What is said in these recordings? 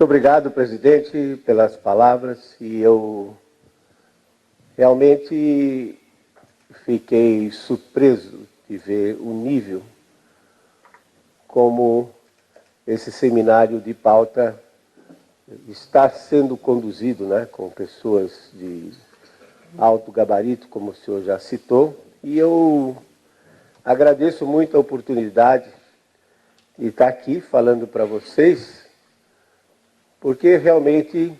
obrigado, presidente, pelas palavras, e eu realmente fiquei surpreso de ver o nível como esse seminário de pauta está sendo conduzido, né, com pessoas de alto gabarito, como o senhor já citou, e eu agradeço muito a oportunidade de estar aqui falando para vocês, porque realmente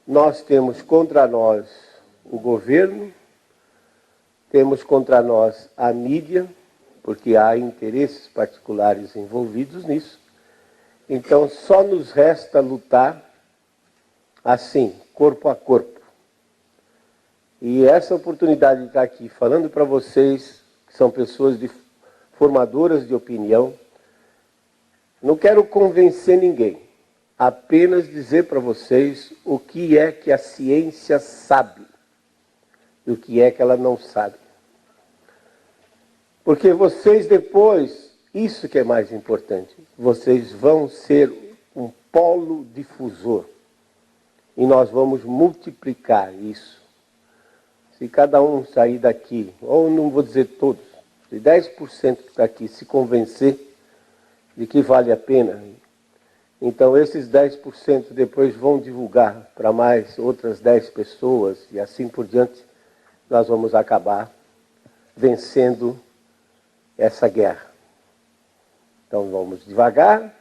nós temos contra nós o governo, temos contra nós a mídia, porque há interesses particulares envolvidos nisso. Então, só nos resta lutar assim, corpo a corpo. E essa oportunidade de estar aqui falando para vocês, que são pessoas formadoras de opinião, não quero convencer ninguém, apenas dizer para vocês o que é que a ciência sabe e o que é que ela não sabe. Porque vocês depois, isso que é mais importante, vocês vão ser um polo difusor. E nós vamos multiplicar isso. Se cada um sair daqui, ou não vou dizer todos, se 10% que está aqui se convencer de que vale a pena, então esses 10% depois vão divulgar para mais outras 10 pessoas e assim por diante, nós vamos acabar vencendo essa guerra. Então vamos devagar,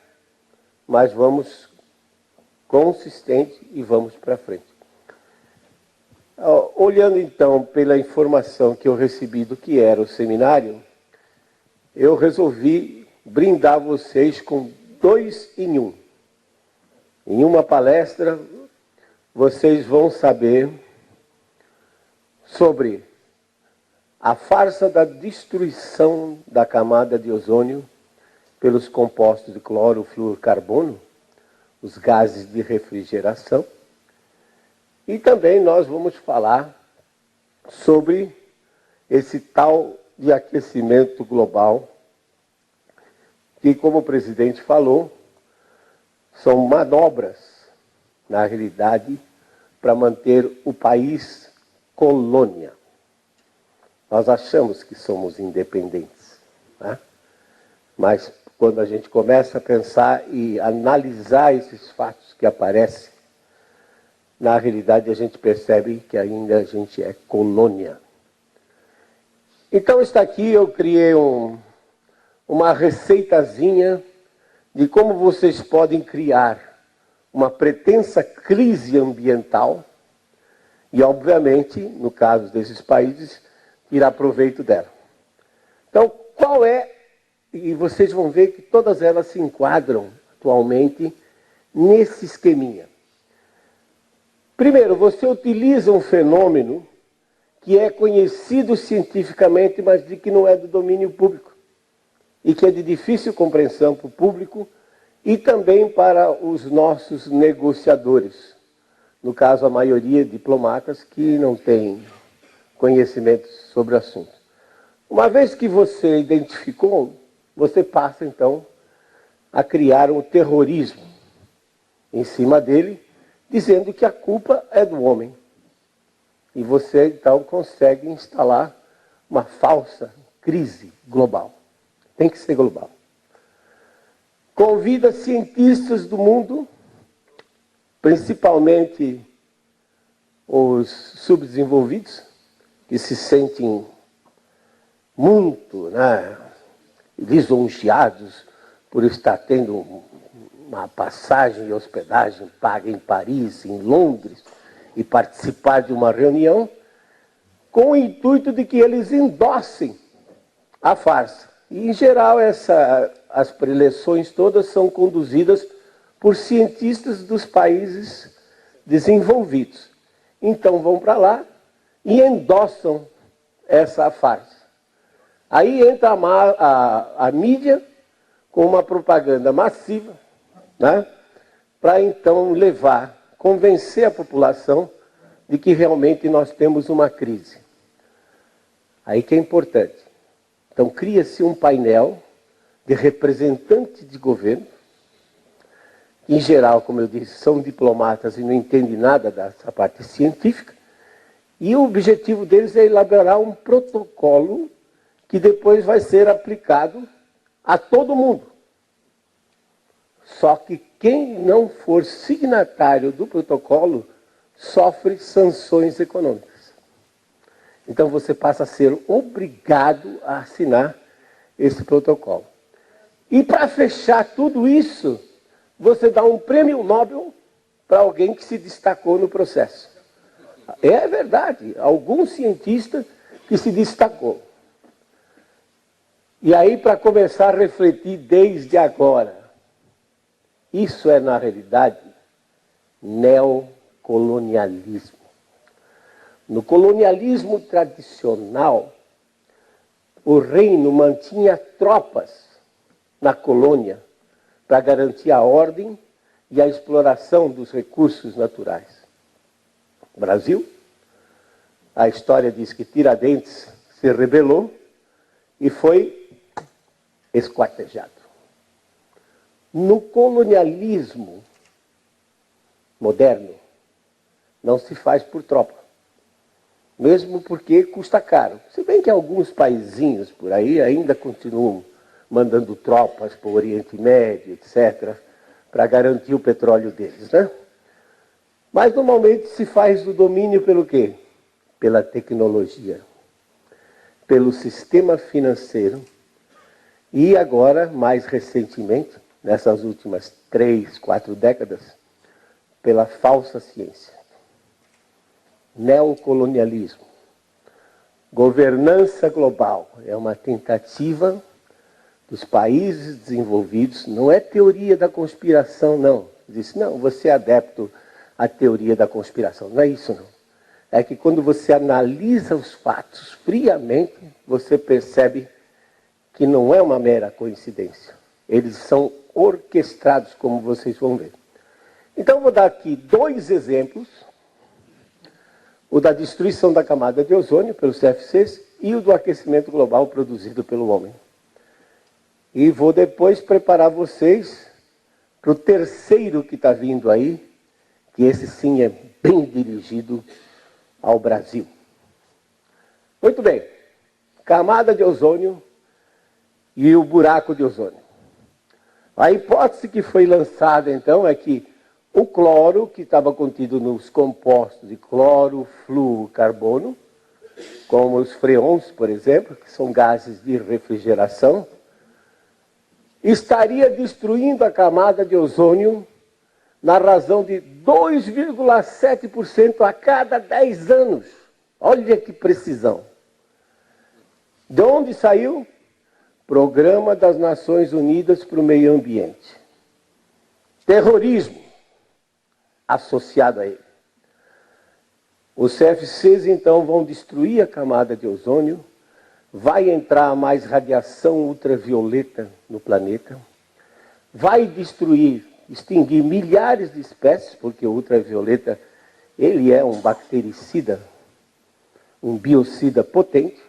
mas vamos consistente e vamos para frente. Olhando então pela informação que eu recebi do que era o seminário, eu resolvi brindar vocês com 2 em 1. Em uma palestra, vocês vão saber sobre a farsa da destruição da camada de ozônio pelos compostos de clorofluorcarbono, os gases de refrigeração. E também nós vamos falar sobre esse tal de aquecimento global, que, como o presidente falou, são manobras, na realidade, para manter o país colônia. Nós achamos que somos independentes, né? Mas quando a gente começa a pensar e analisar esses fatos que aparecem, na realidade a gente percebe que ainda a gente é colônia. Então está aqui, eu criei uma receitazinha de como vocês podem criar uma pretensa crise ambiental e, obviamente, no caso desses países, tirar proveito dela. Então, qual é, e vocês vão ver que todas elas se enquadram atualmente nesse esqueminha. Primeiro, você utiliza um fenômeno que é conhecido cientificamente, mas de que não é do domínio público, e que é de difícil compreensão para o público e também para os nossos negociadores. No caso, a maioria diplomatas que não têm conhecimento sobre o assunto. Uma vez que você identificou, você passa então a criar um terrorismo em cima dele, dizendo que a culpa é do homem. E você então consegue instalar uma falsa crise global. Tem que ser global. Convida cientistas do mundo, principalmente os subdesenvolvidos, que se sentem muito, né, lisonjeados por estar tendo uma passagem e hospedagem paga em Paris, em Londres, e participar de uma reunião, com o intuito de que eles endossem a farsa. E, em geral, as preleções todas são conduzidas por cientistas dos países desenvolvidos. Então, vão para lá e endossam essa farsa. Aí entra a mídia com uma propaganda massiva, né, para então convencer a população de que realmente nós temos uma crise. Aí que é importante. Então, cria-se um painel de representantes de governo em geral, como eu disse, são diplomatas e não entendem nada dessa parte científica, e o objetivo deles é elaborar um protocolo que depois vai ser aplicado a todo mundo. Só que quem não for signatário do protocolo sofre sanções econômicas. Então você passa a ser obrigado a assinar esse protocolo. E para fechar tudo isso, você dá um prêmio Nobel para alguém que se destacou no processo. É verdade, algum cientista que se destacou. E aí, para começar a refletir desde agora, isso é, na realidade, neocolonialismo. No colonialismo tradicional, o reino mantinha tropas na colônia para garantir a ordem e a exploração dos recursos naturais. No Brasil, a história diz que Tiradentes se rebelou e foi esquartejado. No colonialismo moderno, não se faz por tropa. Mesmo porque custa caro. Se bem que alguns paizinhos por aí ainda continuam mandando tropas para o Oriente Médio, etc., para garantir o petróleo deles, né? Mas normalmente se faz o domínio pelo quê? Pela tecnologia, pelo sistema financeiro e agora, mais recentemente, nessas últimas 3, 4 décadas, pela falsa ciência. Neocolonialismo. Governança global é uma tentativa dos países desenvolvidos, não é teoria da conspiração, não. Diz, não, você é adepto à teoria da conspiração. Não é isso, não. É que quando você analisa os fatos friamente, você percebe que não é uma mera coincidência. Eles são orquestrados, como vocês vão ver. Então, vou dar aqui 2 exemplos. O da destruição da camada de ozônio pelos CFCs e o do aquecimento global produzido pelo homem. E vou depois preparar vocês para o terceiro que está vindo aí, que esse sim é bem dirigido ao Brasil. Muito bem. Camada de ozônio e o buraco de ozônio. A hipótese que foi lançada, então, é que o cloro, que estava contido nos compostos de clorofluorcarbono, como os freons, por exemplo, que são gases de refrigeração, estaria destruindo a camada de ozônio na razão de 2,7% a cada 10 anos. Olha que precisão. De onde saiu? Programa das Nações Unidas para o Meio Ambiente. Terrorismo associado a ele. Os CFCs, então, vão destruir a camada de ozônio, vai entrar mais radiação ultravioleta no planeta, vai destruir, extinguir milhares de espécies, porque o ultravioleta, ele é um bactericida, um biocida potente,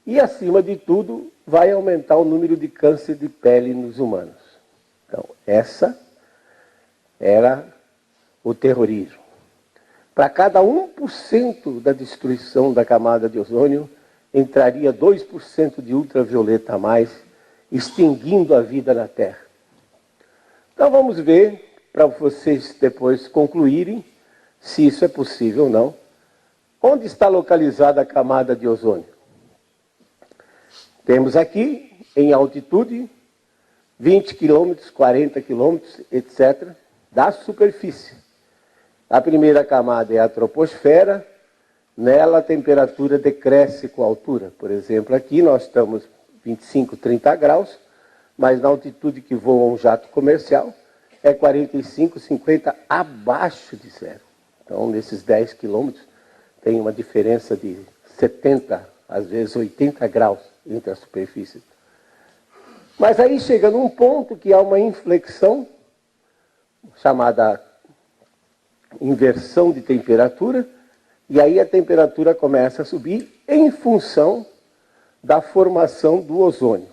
e, acima de tudo, vai aumentar o número de câncer de pele nos humanos. Então, essa era o terrorismo. Para cada 1% da destruição da camada de ozônio, entraria 2% de ultravioleta a mais, extinguindo a vida na Terra. Então vamos ver, para vocês depois concluírem, se isso é possível ou não. Onde está localizada a camada de ozônio? Temos aqui, em altitude, 20 quilômetros, 40 quilômetros, etc., da superfície. A primeira camada é a troposfera, nela a temperatura decresce com a altura. Por exemplo, aqui nós estamos 25, 30 graus, mas na altitude que voa um jato comercial é 45, 50 abaixo de zero. Então, nesses 10 quilômetros, tem uma diferença de 70, às vezes 80 graus entre a superfície. Mas aí chega num ponto que há uma inflexão, chamada inversão de temperatura, e aí a temperatura começa a subir em função da formação do ozônio.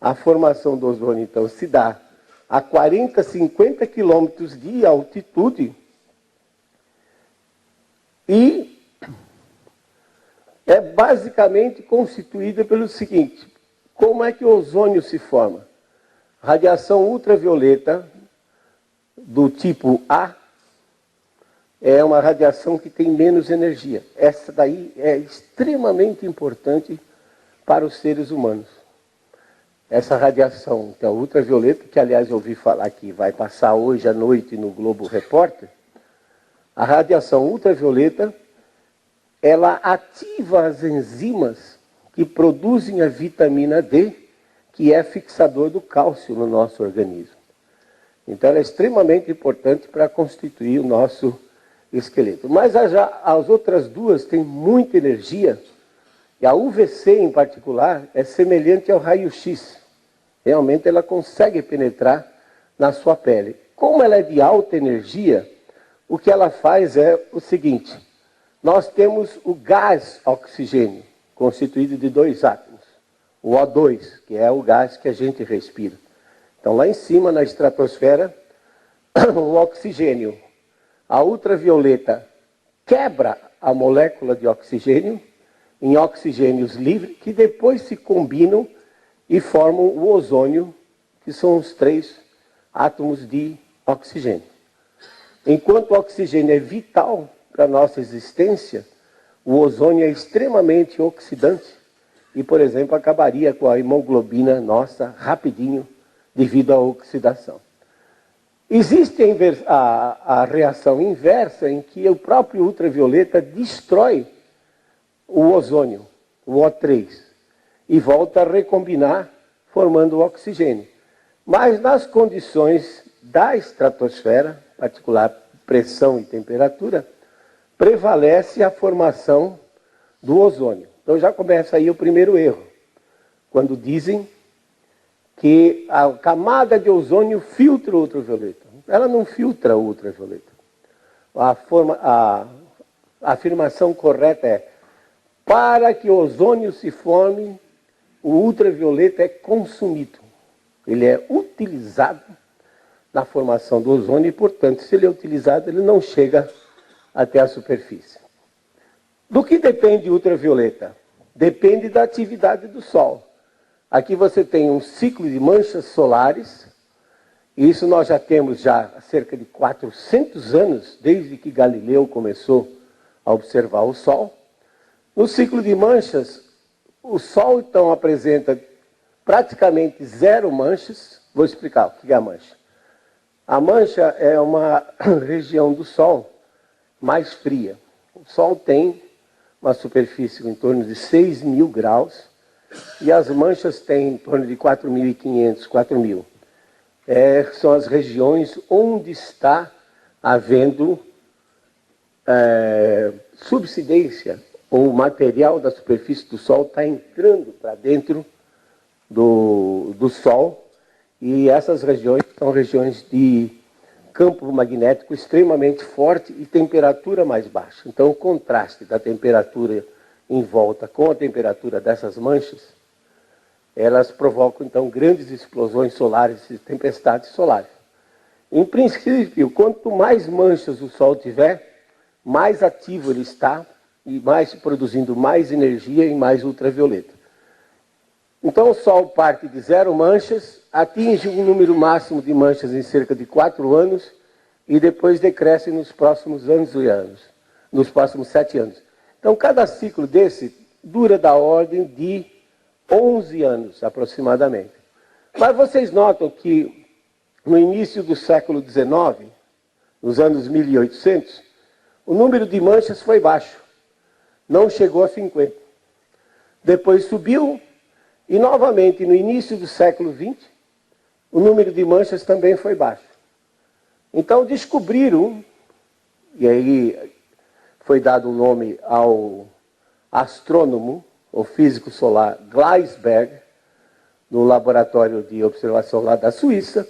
A formação do ozônio, então, se dá a 40, 50 quilômetros de altitude, e é basicamente constituída pelo seguinte: como é que o ozônio se forma? Radiação ultravioleta do tipo A é uma radiação que tem menos energia. Essa daí é extremamente importante para os seres humanos. Essa radiação, que é ultravioleta, que aliás eu ouvi falar que vai passar hoje à noite no Globo Repórter, a radiação ultravioleta, ela ativa as enzimas que produzem a vitamina D, que é fixador do cálcio no nosso organismo. Então ela é extremamente importante para constituir o nosso esqueleto. Mas as outras duas têm muita energia, e a UVC em particular é semelhante ao raio-x. Realmente ela consegue penetrar na sua pele. Como ela é de alta energia, o que ela faz é o seguinte: nós temos o gás oxigênio, constituído de 2 átomos. O O2, que é o gás que a gente respira. Então lá em cima, na estratosfera, o oxigênio, a ultravioleta, quebra a molécula de oxigênio em oxigênios livres, que depois se combinam e formam o ozônio, que são os 3 átomos de oxigênio. Enquanto o oxigênio é vital para a nossa existência, o ozônio é extremamente oxidante e, por exemplo, acabaria com a hemoglobina nossa rapidinho devido à oxidação. Existe a reação inversa, em que o próprio ultravioleta destrói o ozônio, o O3, e volta a recombinar, formando o oxigênio. Mas nas condições da estratosfera, particular pressão e temperatura, prevalece a formação do ozônio. Então já começa aí o primeiro erro, quando dizem que a camada de ozônio filtra o ultravioleta. Ela não filtra o ultravioleta. A afirmação correta é: para que o ozônio se forme, o ultravioleta é consumido. Ele é utilizado na formação do ozônio e, portanto, se ele é utilizado, ele não chega até a superfície. Do que depende o ultravioleta? Depende da atividade do Sol. Aqui você tem um ciclo de manchas solares, e isso nós já temos há cerca de 400 anos, desde que Galileu começou a observar o Sol. No ciclo de manchas, o Sol então apresenta praticamente 0 manchas. Vou explicar o que é a mancha. A mancha é uma região do Sol mais fria. O Sol tem uma superfície em torno de 6.000 graus e as manchas têm em torno de 4.500, 4.000. São as regiões onde está havendo subsidência, ou o material da superfície do Sol está entrando para dentro do Sol, e essas regiões são regiões de campo magnético extremamente forte e temperatura mais baixa. Então o contraste da temperatura em volta com a temperatura dessas manchas, elas provocam então grandes explosões solares e tempestades solares. Em princípio, quanto mais manchas o Sol tiver, mais ativo ele está e mais produzindo mais energia e mais ultravioleta. Então o Sol parte de 0 manchas, atinge um número máximo de manchas em cerca de 4 anos e depois decresce nos próximos anos e anos, nos próximos 7 anos. Então cada ciclo desse dura da ordem de 11 anos aproximadamente. Mas vocês notam que no início do século XIX, nos anos 1800, o número de manchas foi baixo, não chegou a 50. Depois subiu. E, novamente, no início do século XX, o número de manchas também foi baixo. Então, descobriram, e aí foi dado o nome ao astrônomo, ou físico solar, Gleisberg, no laboratório de observação lá da Suíça,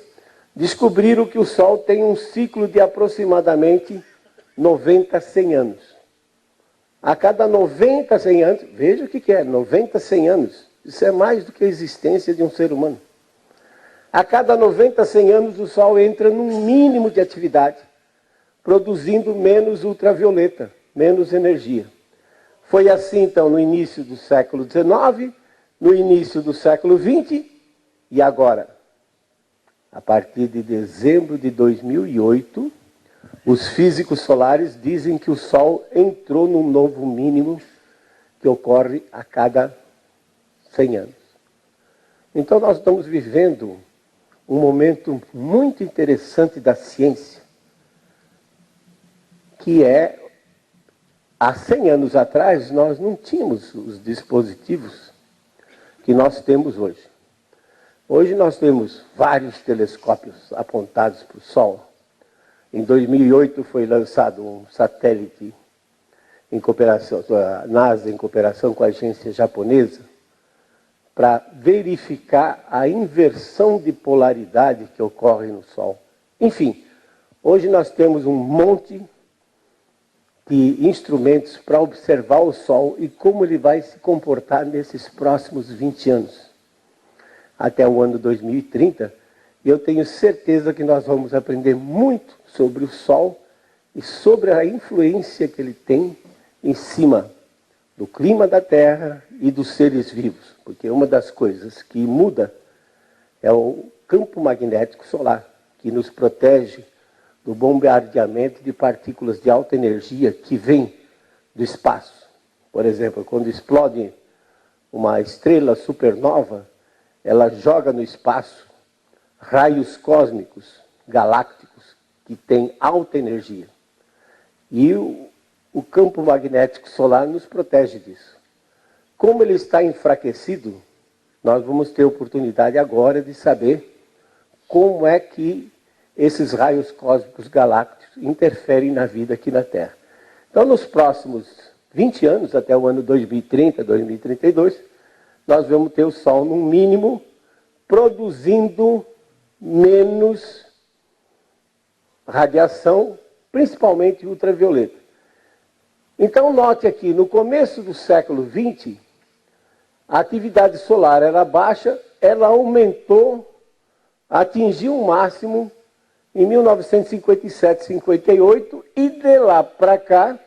descobriram que o Sol tem um ciclo de aproximadamente 90 a 100 anos. A cada 90 a 100 anos, veja o que é, 90 a 100 anos. Isso é mais do que a existência de um ser humano. A cada 90, 100 anos, o Sol entra num mínimo de atividade, produzindo menos ultravioleta, menos energia. Foi assim, então, no início do século XIX, no início do século XX e agora. A partir de dezembro de 2008, os físicos solares dizem que o Sol entrou num novo mínimo que ocorre a cada 100 anos. Então nós estamos vivendo um momento muito interessante da ciência, que é, há 100 anos atrás, nós não tínhamos os dispositivos que nós temos hoje. Hoje nós temos vários telescópios apontados para o Sol. Em 2008 foi lançado um satélite em cooperação, a NASA em cooperação com a agência japonesa, para verificar a inversão de polaridade que ocorre no Sol. Enfim, hoje nós temos um monte de instrumentos para observar o Sol e como ele vai se comportar nesses próximos 20 anos. Até o ano 2030, e eu tenho certeza que nós vamos aprender muito sobre o Sol e sobre a influência que ele tem em cima do clima da Terra e dos seres vivos. Porque uma das coisas que muda é o campo magnético solar, que nos protege do bombardeamento de partículas de alta energia que vêm do espaço. Por exemplo, quando explode uma estrela supernova, ela joga no espaço raios cósmicos, galácticos, que têm alta energia. E o campo magnético solar nos protege disso. Como ele está enfraquecido, nós vamos ter oportunidade agora de saber como é que esses raios cósmicos galácticos interferem na vida aqui na Terra. Então, nos próximos 20 anos, até o ano 2030, 2032, nós vamos ter o Sol, no mínimo, produzindo menos radiação, principalmente ultravioleta. Então, note aqui, no começo do século XX, a atividade solar era baixa, ela aumentou, atingiu um máximo em 1957, 58, e de lá para cá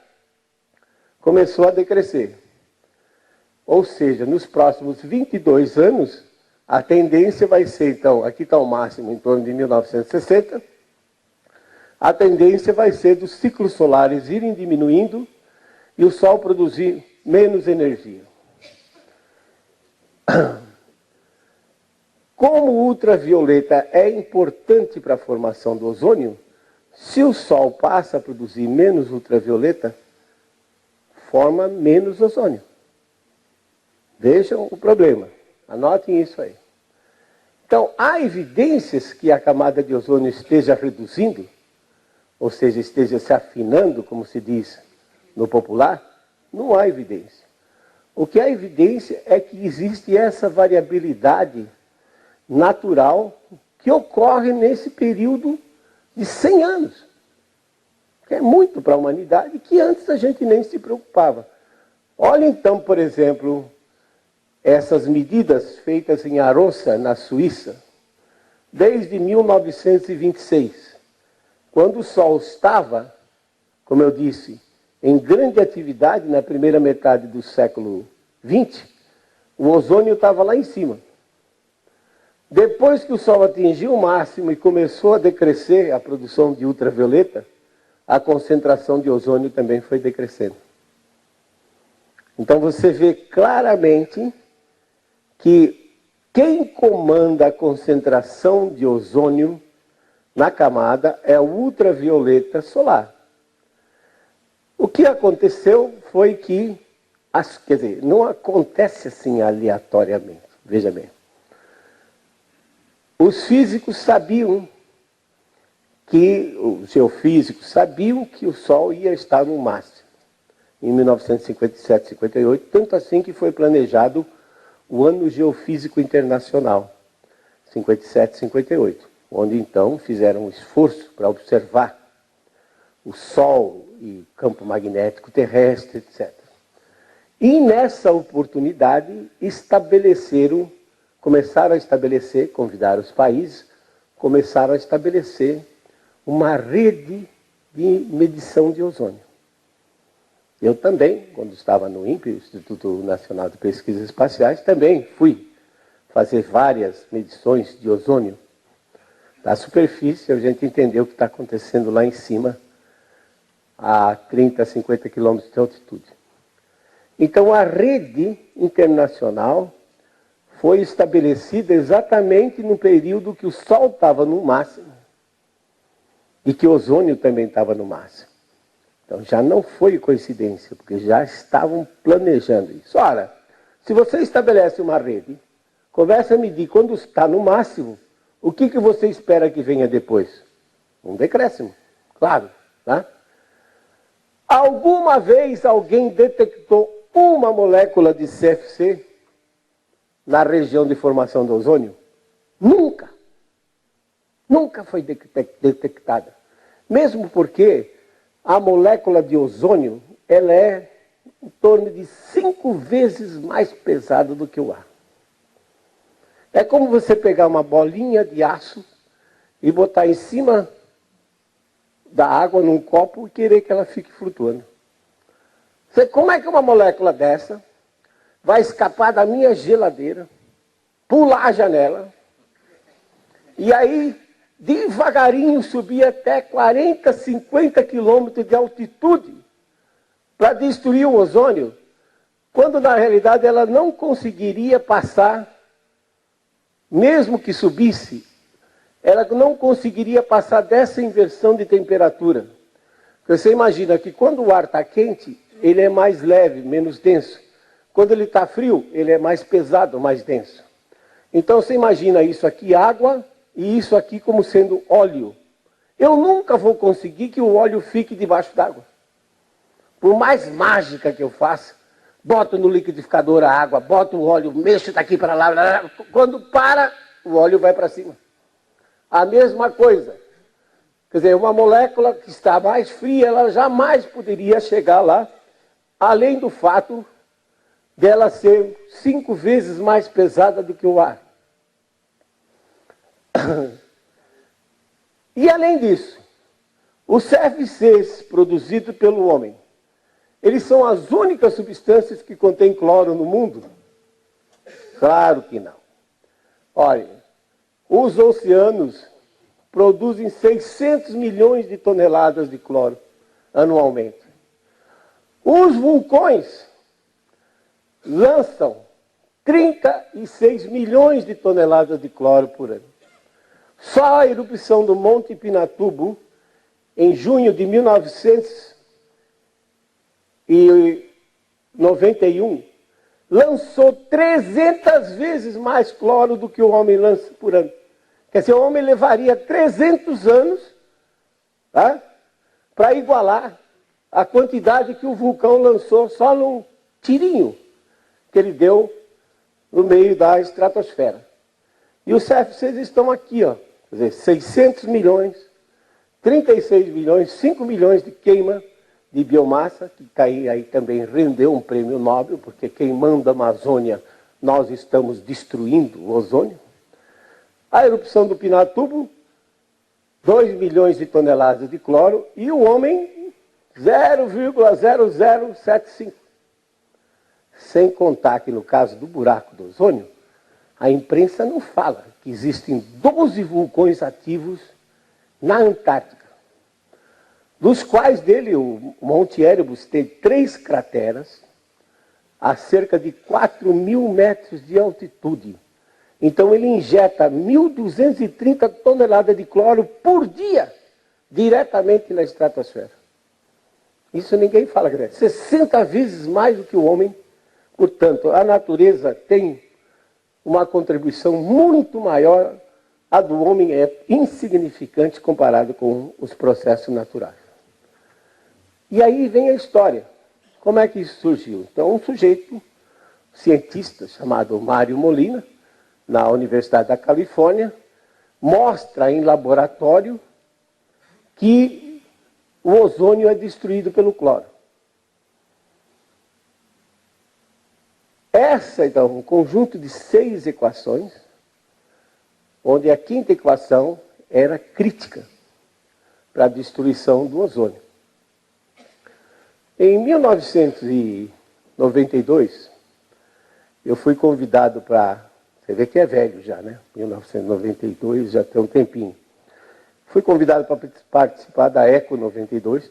começou a decrescer. Ou seja, nos próximos 22 anos, a tendência vai ser, então, aqui está o máximo em torno de 1960, a tendência vai ser dos ciclos solares irem diminuindo e o Sol produzir menos energia. Como o ultravioleta é importante para a formação do ozônio, se o Sol passa a produzir menos ultravioleta, forma menos ozônio. Vejam o problema. Anotem isso aí. Então, há evidências que a camada de ozônio esteja reduzindo, ou seja, esteja se afinando, como se diz no popular? Não há evidência. O que há evidência é que existe essa variabilidade natural que ocorre nesse período de 100 anos. Que é muito para a humanidade, que antes a gente nem se preocupava. Olha então, por exemplo, essas medidas feitas em Arosa, na Suíça, desde 1926, quando o Sol estava, como eu disse, em grande atividade na primeira metade do século XX, o ozônio estava lá em cima. Depois que o Sol atingiu o máximo e começou a decrescer a produção de ultravioleta, a concentração de ozônio também foi decrescendo. Então você vê claramente que quem comanda a concentração de ozônio na camada é o ultravioleta solar. O que aconteceu foi que, quer dizer, não acontece assim aleatoriamente, veja bem. Os físicos sabiam os geofísicos sabiam que o Sol ia estar no máximo, em 1957, 58, tanto assim que foi planejado o Ano Geofísico Internacional, 57, 58, onde então fizeram um esforço para observar o Sol e campo magnético terrestre, etc. E nessa oportunidade estabeleceram começaram a estabelecer, convidaram os países, começaram a estabelecer uma rede de medição de ozônio. Eu também, quando estava no INPE, Instituto Nacional de Pesquisas Espaciais, também fui fazer várias medições de ozônio. Da superfície, a gente entendeu o que está acontecendo lá em cima, a 30, 50 quilômetros de altitude. Então, a rede internacional foi estabelecida exatamente no período que o Sol estava no máximo e que o ozônio também estava no máximo. Então, já não foi coincidência, porque já estavam planejando isso. Ora, se você estabelece uma rede, começa a medir quando está no máximo, o que você espera que venha depois? Um decréscimo, claro. Tá? Alguma vez alguém detectou uma molécula de CFC na região de formação do ozônio? Nunca. Nunca foi detectada. Mesmo porque a molécula de ozônio, ela é em torno de 5 vezes mais pesada do que o ar. É como você pegar uma bolinha de aço e botar em cima da água num copo e querer que ela fique flutuando. Como é que uma molécula dessa vai escapar da minha geladeira, pular a janela, e aí devagarinho subir até 40, 50 quilômetros de altitude para destruir o ozônio, quando na realidade ela não conseguiria passar, mesmo que subisse, ela não conseguiria passar dessa inversão de temperatura. Você imagina que quando o ar está quente, ele é mais leve, menos denso. Quando ele está frio, ele é mais pesado, mais denso. Então você imagina isso aqui, água, e isso aqui como sendo óleo. Eu nunca vou conseguir que o óleo fique debaixo d'água. Por mais mágica que eu faça, boto no liquidificador a água, boto o óleo, mexo daqui para lá, quando para, o óleo vai para cima. A mesma coisa. Quer dizer, uma molécula que está mais fria, ela jamais poderia chegar lá, além do fato dela ser 5 vezes mais pesada do que o ar. E além disso, os CFCs produzidos pelo homem, eles são as únicas substâncias que contêm cloro no mundo? Claro que não. Olha, os oceanos produzem 600 milhões de toneladas de cloro anualmente. Os vulcões lançam 36 milhões de toneladas de cloro por ano. Só a erupção do Monte Pinatubo, em junho de 1991, lançou 300 vezes mais cloro do que o homem lança por ano. Quer dizer, o homem levaria 300 anos, tá, para igualar a quantidade que o vulcão lançou só num tirinho que ele deu no meio da estratosfera. E os CFCs estão aqui, ó. Quer dizer, 600 milhões, 36 milhões, 5 milhões de queima de biomassa, que aí também rendeu um prêmio Nobel, porque queimando a Amazônia, nós estamos destruindo o ozônio. A erupção do Pinatubo, 2 milhões de toneladas de cloro, e o homem, 0,0075. Sem contar que no caso do buraco do ozônio, a imprensa não fala que existem 12 vulcões ativos na Antártica, dos quais dele, o Monte Erebus, tem 3 crateras a cerca de 4.000 metros de altitude. Então ele injeta 1.230 toneladas de cloro por dia, diretamente na estratosfera. Isso ninguém fala, 60 vezes mais do que o homem. Portanto, a natureza tem uma contribuição muito maior, a do homem é insignificante comparado com os processos naturais. E aí vem a história. Como é que isso surgiu? Então, um sujeito, cientista, chamado Mário Molina, na Universidade da Califórnia, mostra em laboratório que o ozônio é destruído pelo cloro. Essa, então, um conjunto de 6 equações, onde a quinta equação era crítica para a destruição do ozônio. Em 1992, eu fui convidado para... Você vê que é velho já, né? 1992, já tem um tempinho. Fui convidado para participar da ECO 92,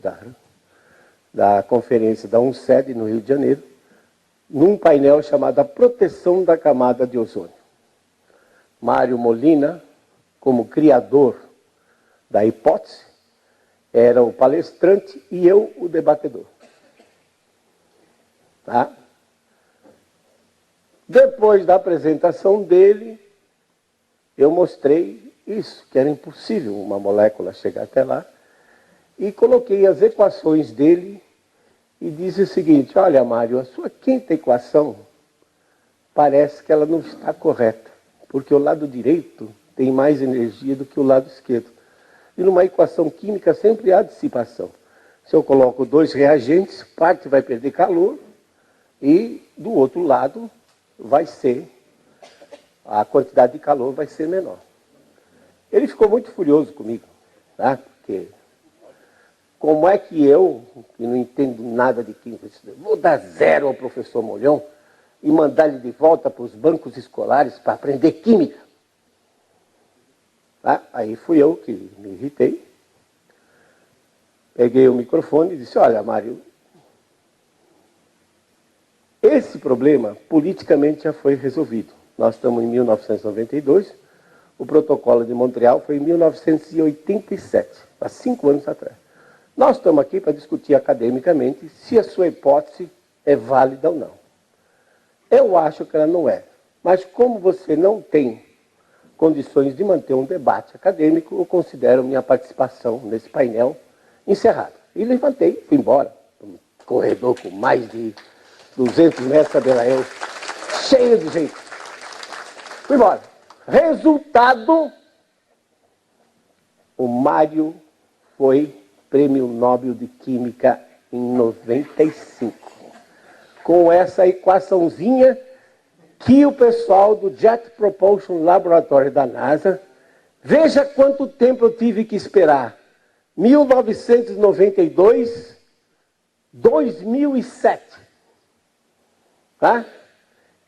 da conferência da UNCED, no Rio de Janeiro, num painel chamado A Proteção da Camada de Ozônio. Mário Molina, como criador da hipótese, era o palestrante e eu o debatedor. Tá? Depois da apresentação dele, eu mostrei isso, que era impossível uma molécula chegar até lá, e coloquei as equações dele e disse o seguinte: olha, Mário, a sua quinta equação parece que ela não está correta, porque o lado direito tem mais energia do que o lado esquerdo. E numa equação química sempre há dissipação. Se eu coloco 2 reagentes, parte vai perder calor e do outro lado vai ser, a quantidade de calor vai ser menor. Ele ficou muito furioso comigo, tá? Porque como é que eu, que não entendo nada de química, vou dar 0 ao professor Molhão e mandar ele de volta para os bancos escolares para aprender química? Tá? Aí fui eu que me irritei, peguei o microfone e disse: olha, Mário, esse problema politicamente já foi resolvido. Nós estamos em 1992, o protocolo de Montreal foi em 1987, há 5 anos atrás. Nós estamos aqui para discutir academicamente se a sua hipótese é válida ou não. Eu acho que ela não é, mas como você não tem condições de manter um debate acadêmico, eu considero minha participação nesse painel encerrada. E levantei, fui embora, um corredor com mais de 200 metros, sabela eu, cheio de gente. Fui embora. Resultado, o Mário foi Prêmio Nobel de Química em 95. Com essa equaçãozinha que o pessoal do Jet Propulsion Laboratory da NASA, veja quanto tempo eu tive que esperar. 1992, 2007. Tá?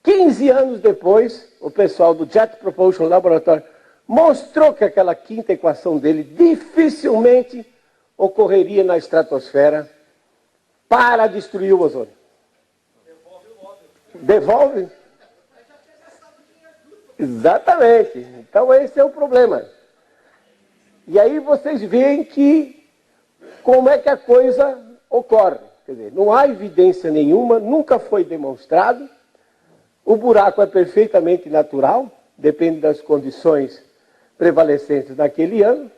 15 anos depois, o pessoal do Jet Propulsion Laboratory mostrou que aquela quinta equação dele dificilmente ocorreria na estratosfera para destruir o ozônio. Devolve? Exatamente. Então esse é o problema. E aí vocês veem que como é que a coisa ocorre. Quer dizer, não há evidência nenhuma, nunca foi demonstrado. O buraco é perfeitamente natural, depende das condições prevalecentes naquele ano,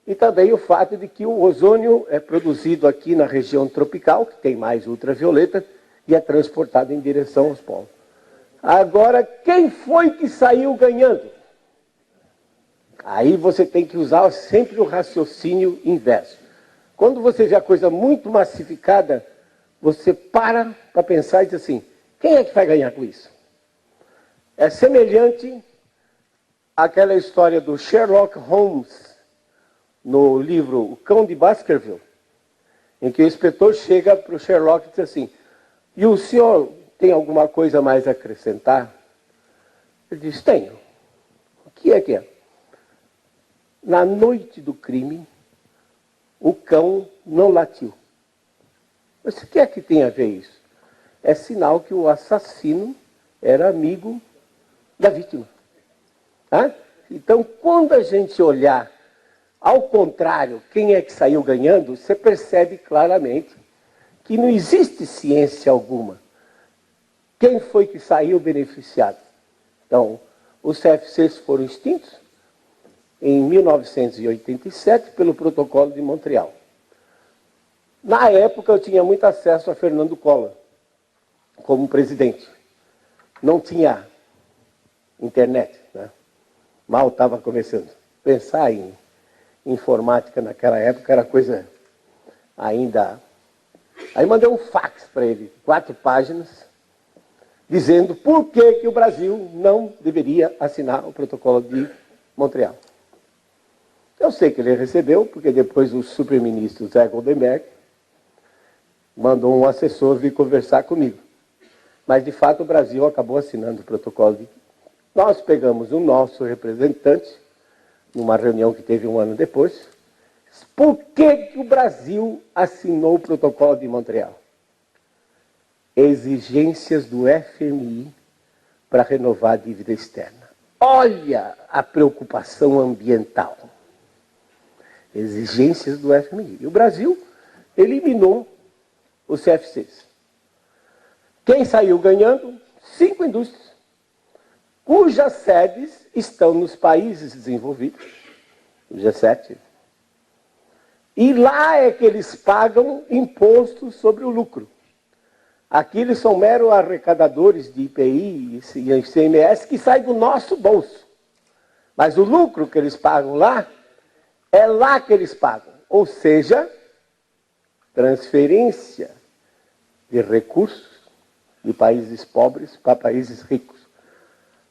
e também o fato de que o ozônio é produzido aqui na região tropical, que tem mais ultravioleta, e é transportado em direção aos polos. Agora, quem foi que saiu ganhando? Aí você tem que usar sempre o raciocínio inverso. Quando você vê a coisa muito massificada, você para pensar e diz assim: quem é que vai ganhar com isso? É semelhante àquela história do Sherlock Holmes, no livro O Cão de Baskerville, em que o inspetor chega para o Sherlock e diz assim: e o senhor tem alguma coisa mais a acrescentar? Ele diz: tenho. O que é que é? Na noite do crime, o cão não latiu. Mas o que é que tem a ver isso? É sinal que o assassino era amigo da vítima. Tá? Então, quando a gente olhar ao contrário, quem é que saiu ganhando, você percebe claramente que não existe ciência alguma. Quem foi que saiu beneficiado? Então, os CFCs foram extintos em 1987 pelo Protocolo de Montreal. Na época, eu tinha muito acesso a Fernando Collor como presidente. Não tinha internet, né? Mal estava começando. Pensar em informática naquela época era coisa ainda... Aí mandei um fax para ele, 4 páginas, dizendo por que o Brasil não deveria assinar o protocolo de Montreal. Eu sei que ele recebeu, porque depois o superministro Zé Goldenberg mandou um assessor vir conversar comigo. Mas, de fato, o Brasil acabou assinando o protocolo. Nós pegamos o nosso representante, numa reunião que teve um ano depois. Por que o Brasil assinou o protocolo de Montreal? Exigências do FMI para renovar a dívida externa. Olha a preocupação ambiental. Exigências do FMI. E o Brasil eliminou os CFCs. Quem saiu ganhando? 5 indústrias, cujas sedes estão nos países desenvolvidos, o G7. E lá é que eles pagam imposto sobre o lucro. Aqui eles são meros arrecadadores de IPI e ICMS que sai do nosso bolso. Mas o lucro que eles pagam lá, é lá que eles pagam. Ou seja, transferência de recursos de países pobres para países ricos.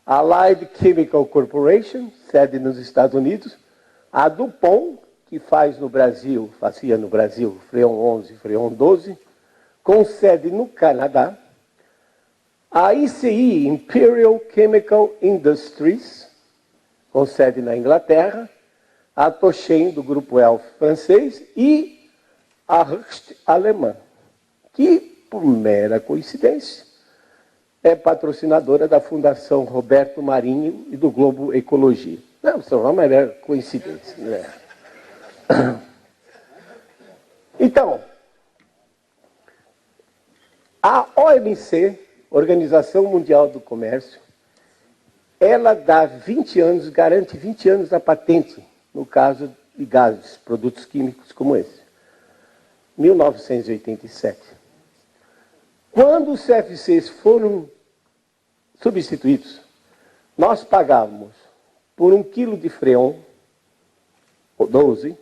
A Allied Chemical Corporation, sede nos Estados Unidos, a DuPont, que fazia no Brasil, Freon 11, Freon 12, com sede no Canadá, a ICI, Imperial Chemical Industries, com sede na Inglaterra, a Toshen, do Grupo Elf francês, e a Hoechst alemã, que, por mera coincidência, é patrocinadora da Fundação Roberto Marinho e do Globo Ecologia. Não, isso é uma mera coincidência, né? Então, a OMC, Organização Mundial do Comércio, ela dá 20 anos, garante 20 anos a patente, no caso de gases, produtos químicos como esse. 1987. Quando os CFCs foram substituídos, nós pagávamos por 1 quilo de Freon, 12,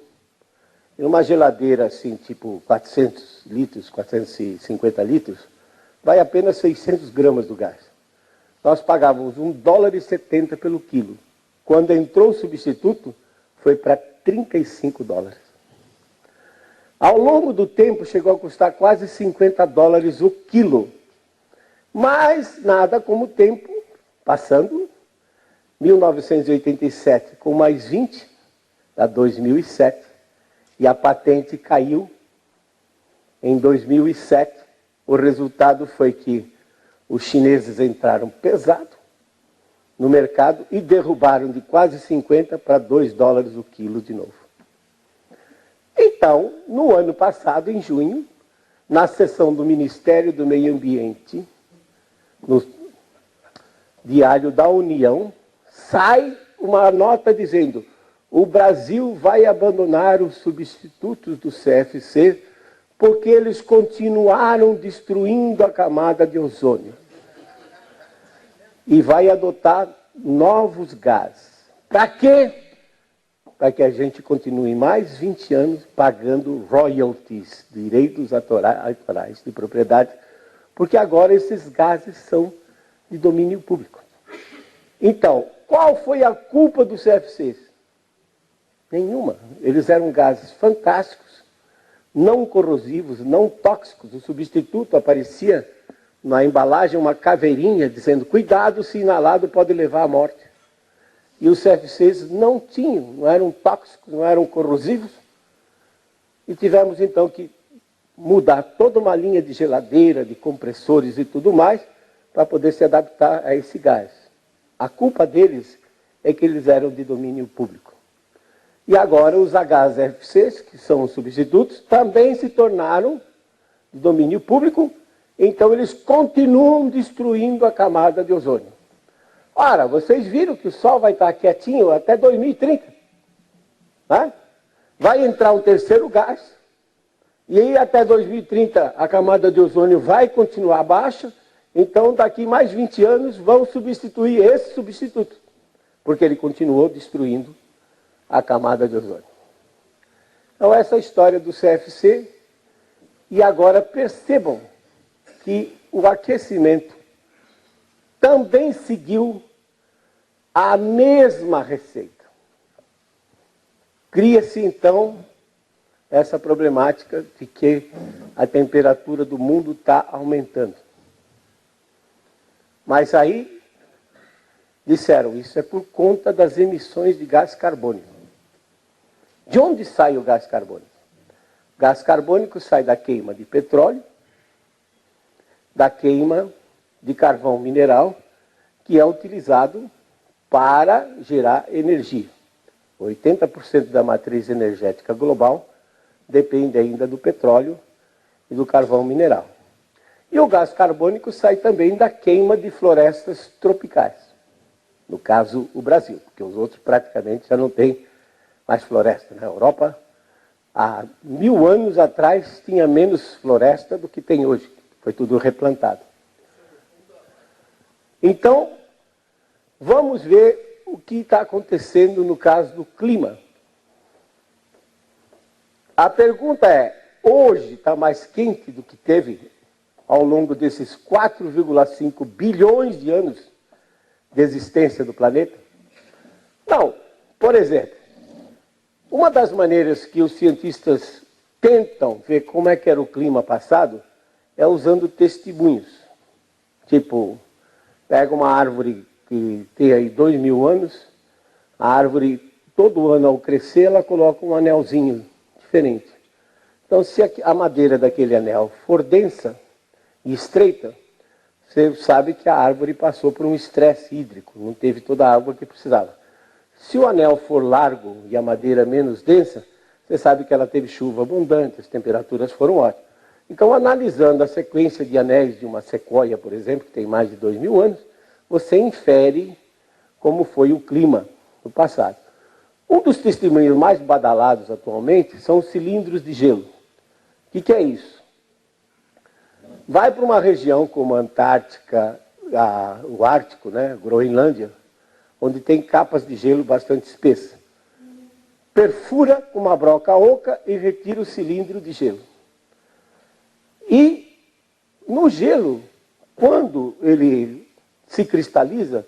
em uma geladeira assim, tipo 400 litros, 450 litros, vai apenas 600 gramas do gás. Nós pagávamos $1,70 pelo quilo. Quando entrou o substituto, foi para $35. Ao longo do tempo, chegou a custar quase $50 o quilo. Mas nada como o tempo passando. 1987, com mais 20, dá 2007. E a patente caiu em 2007. O resultado foi que os chineses entraram pesado no mercado e derrubaram de quase 50 para $2 o quilo de novo. Então, no ano passado, em junho, na sessão do Ministério do Meio Ambiente, no Diário da União, sai uma nota dizendo: o Brasil vai abandonar os substitutos do CFC porque eles continuaram destruindo a camada de ozônio. E vai adotar novos gases. Para quê? Para que a gente continue mais 20 anos pagando royalties, direitos autorais de propriedade, porque agora esses gases são de domínio público. Então, qual foi a culpa dos CFCs? Nenhuma. Eles eram gases fantásticos, não corrosivos, não tóxicos. O substituto aparecia na embalagem uma caveirinha dizendo: cuidado, se inalado pode levar à morte. E os CFCs não tinham, não eram tóxicos, não eram corrosivos. E tivemos então que mudar toda uma linha de geladeira, de compressores e tudo mais, para poder se adaptar a esse gás. A culpa deles é que eles eram de domínio público. E agora os HFCs, que são os substitutos, também se tornaram de domínio público, então eles continuam destruindo a camada de ozônio. Ora, vocês viram que o Sol vai estar quietinho até 2030. Né? Vai entrar um terceiro gás, e aí até 2030 a camada de ozônio vai continuar baixa, então daqui mais 20 anos vão substituir esse substituto, porque ele continuou destruindo a camada de ozônio. Então essa é a história do CFC, e agora percebam que o aquecimento também seguiu a mesma receita. Cria-se, então, essa problemática de que a temperatura do mundo está aumentando. Mas aí, disseram, isso é por conta das emissões de gás carbônico. De onde sai o gás carbônico? O gás carbônico sai da queima de petróleo, da queima de carvão mineral, que é utilizado para gerar energia. 80% da matriz energética global depende ainda do petróleo e do carvão mineral. E o gás carbônico sai também da queima de florestas tropicais. No caso, o Brasil, porque os outros praticamente já não têm mais floresta. Na Europa, há 1000 anos atrás, tinha menos floresta do que tem hoje. Foi tudo replantado. Então, vamos ver o que está acontecendo no caso do clima. A pergunta é, hoje está mais quente do que teve ao longo desses 4,5 bilhões de anos de existência do planeta? Não. Por exemplo, uma das maneiras que os cientistas tentam ver como é que era o clima passado é usando testemunhos. Tipo, pega uma árvore que tem aí 2000 anos, a árvore, todo ano ao crescer, ela coloca um anelzinho diferente. Então, se a madeira daquele anel for densa e estreita, você sabe que a árvore passou por um estresse hídrico, não teve toda a água que precisava. Se o anel for largo e a madeira menos densa, você sabe que ela teve chuva abundante, as temperaturas foram ótimas. Então, analisando a sequência de anéis de uma sequoia, por exemplo, que tem mais de 2000 anos, você infere como foi o clima no passado. Um dos testemunhos mais badalados atualmente são os cilindros de gelo. O que é isso? Vai para uma região como a Antártica, o Ártico, né, Groenlândia, onde tem capas de gelo bastante espessas. Perfura com uma broca oca e retira o cilindro de gelo. E no gelo, quando ele se cristaliza,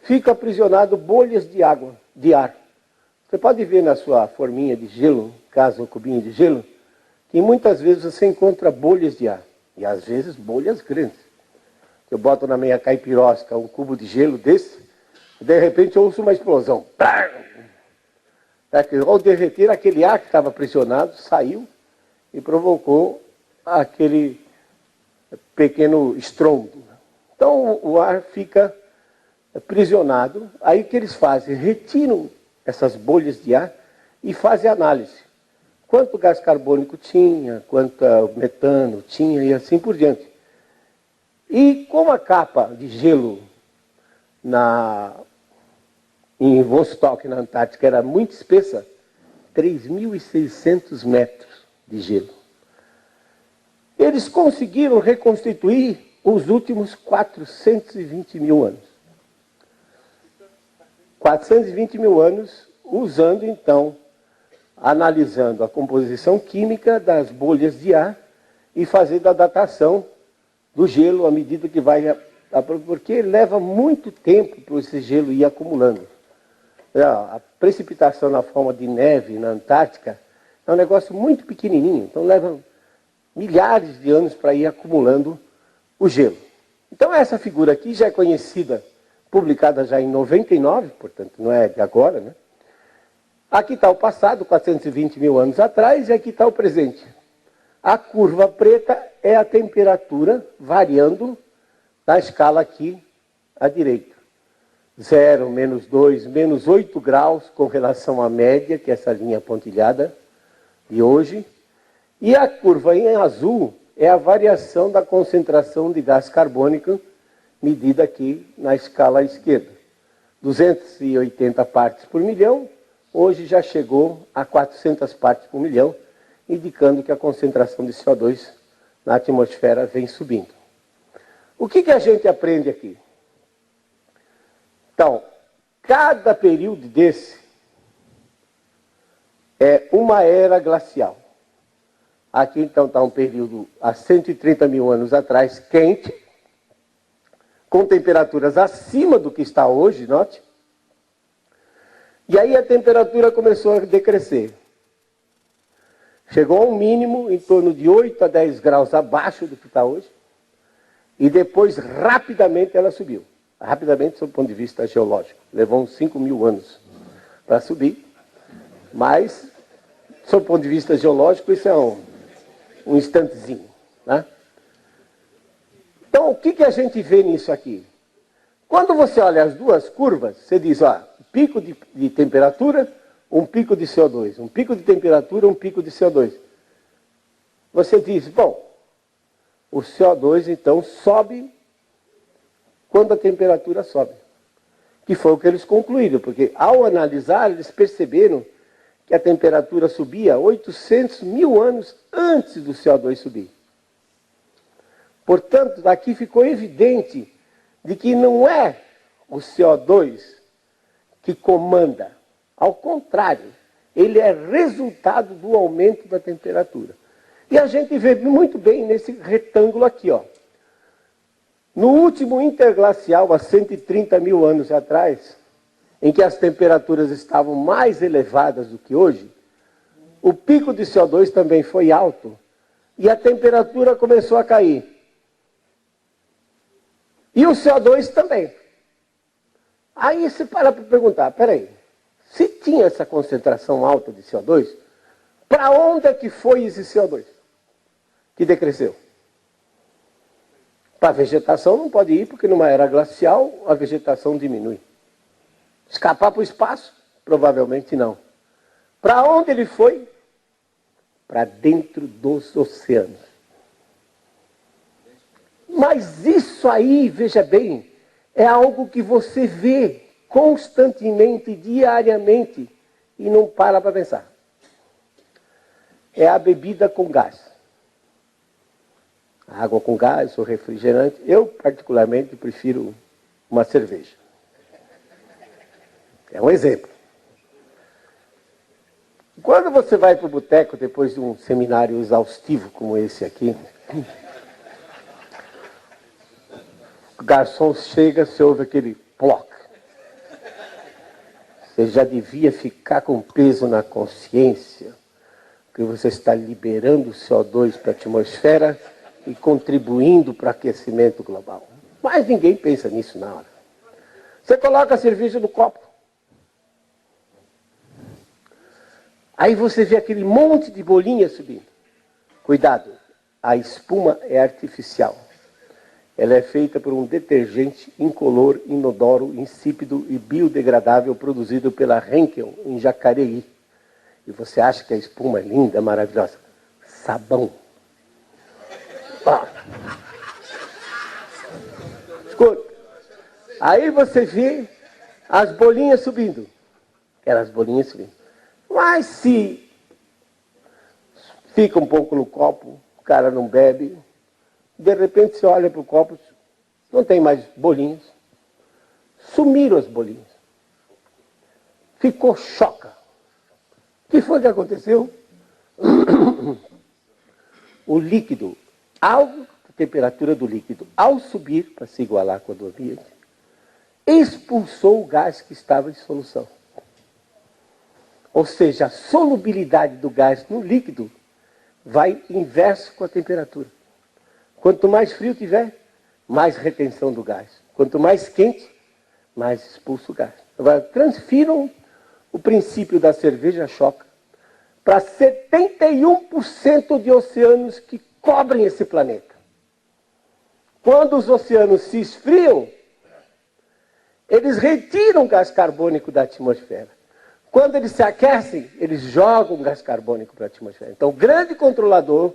fica aprisionado bolhas de água, de ar. Você pode ver na sua forminha de gelo, caso um cubinho de gelo, que muitas vezes você encontra bolhas de ar. E às vezes bolhas grandes. Eu boto na minha caipirosca um cubo de gelo desse, e de repente eu ouço uma explosão. Ao derreter, aquele ar que estava aprisionado saiu e provocou aquele pequeno estrondo. Então o ar fica aprisionado. Aí o que eles fazem? Retiram essas bolhas de ar e fazem análise. Quanto gás carbônico tinha, quanto metano tinha e assim por diante. E como a capa de gelo em Vostok, na Antártica, era muito espessa, 3.600 metros de gelo. Eles conseguiram reconstituir os últimos 420 mil anos. 420 mil anos, usando então, analisando a composição química das bolhas de ar e fazendo a datação do gelo à medida que vai... Porque leva muito tempo para esse gelo ir acumulando. A precipitação na forma de neve na Antártica é um negócio muito pequenininho, então leva milhares de anos para ir acumulando o gelo. Então essa figura aqui já é conhecida, publicada já em 99, portanto não é de agora, né? Aqui está o passado, 420 mil anos atrás, e aqui está o presente. A curva preta é a temperatura variando na escala aqui à direita. 0, -2, -8 graus com relação à média, que é essa linha pontilhada de hoje. E a curva em azul é a variação da concentração de gás carbônico medida aqui na escala à esquerda. 280 partes por milhão, hoje já chegou a 400 partes por milhão, indicando que a concentração de CO2 na atmosfera vem subindo. O que a gente aprende aqui? Então, cada período desse é uma era glacial. Aqui, então, está um período há 130 mil anos atrás, quente, com temperaturas acima do que está hoje, note. E aí a temperatura começou a decrescer. Chegou a um mínimo em torno de 8 a 10 graus abaixo do que está hoje. E depois, rapidamente, ela subiu. Rapidamente, sob o ponto de vista geológico. Levou uns 5.000 anos para subir. Mas, sob o ponto de vista geológico, isso é um instantezinho, né? Então, o que a gente vê nisso aqui? Quando você olha as duas curvas, você diz, ó, pico de temperatura, um pico de CO2. Um pico de temperatura, um pico de CO2. Você diz, bom, o CO2, então, sobe quando a temperatura sobe. Que foi o que eles concluíram, porque ao analisar, eles perceberam que a temperatura subia 800.000 anos antes do CO2 subir. Portanto, daqui ficou evidente de que não é o CO2 que comanda. Ao contrário, ele é resultado do aumento da temperatura. E a gente vê muito bem nesse retângulo aqui, ó. No último interglacial, há 130.000 anos atrás, em que as temperaturas estavam mais elevadas do que hoje, o pico de CO2 também foi alto e a temperatura começou a cair. E o CO2 também. Aí você para perguntar, peraí, se tinha essa concentração alta de CO2, para onde é que foi esse CO2 que decresceu? Para a vegetação não pode ir, porque numa era glacial a vegetação diminui. Escapar para o espaço? Provavelmente não. Para onde ele foi? Para dentro dos oceanos. Mas isso aí, veja bem, é algo que você vê constantemente, diariamente, e não para pensar. É a bebida com gás. A água com gás, o refrigerante. Eu, particularmente, prefiro uma cerveja. É um exemplo. Quando você vai para o boteco, depois de um seminário exaustivo como esse aqui, o garçom chega, você ouve aquele ploc. Você já devia ficar com peso na consciência, porque você está liberando o CO2 para a atmosfera e contribuindo para o aquecimento global. Mas ninguém pensa nisso na hora. Você coloca a cerveja no copo. Aí você vê aquele monte de bolinha subindo. Cuidado, a espuma é artificial. Ela é feita por um detergente incolor, inodoro, insípido e biodegradável produzido pela Henkel em Jacareí. E você acha que a espuma é linda, maravilhosa? Sabão. Escuta. Aí você vê as bolinhas subindo. Aquelas bolinhas subindo. Mas se fica um pouco no copo, o cara não bebe, de repente você olha para o copo, não tem mais bolinhas. Sumiram as bolinhas. Ficou choca. O que foi que aconteceu? O líquido, a temperatura do líquido, ao subir para se igualar com a do ambiente, expulsou o gás que estava em solução. Ou seja, a solubilidade do gás no líquido vai inverso com a temperatura. Quanto mais frio tiver, mais retenção do gás. Quanto mais quente, mais expulso o gás. Agora, transfiram o princípio da cerveja choca para 71% de oceanos que cobrem esse planeta. Quando os oceanos se esfriam, eles retiram o gás carbônico da atmosfera. Quando eles se aquecem, eles jogam gás carbônico para a atmosfera. Então, o grande controlador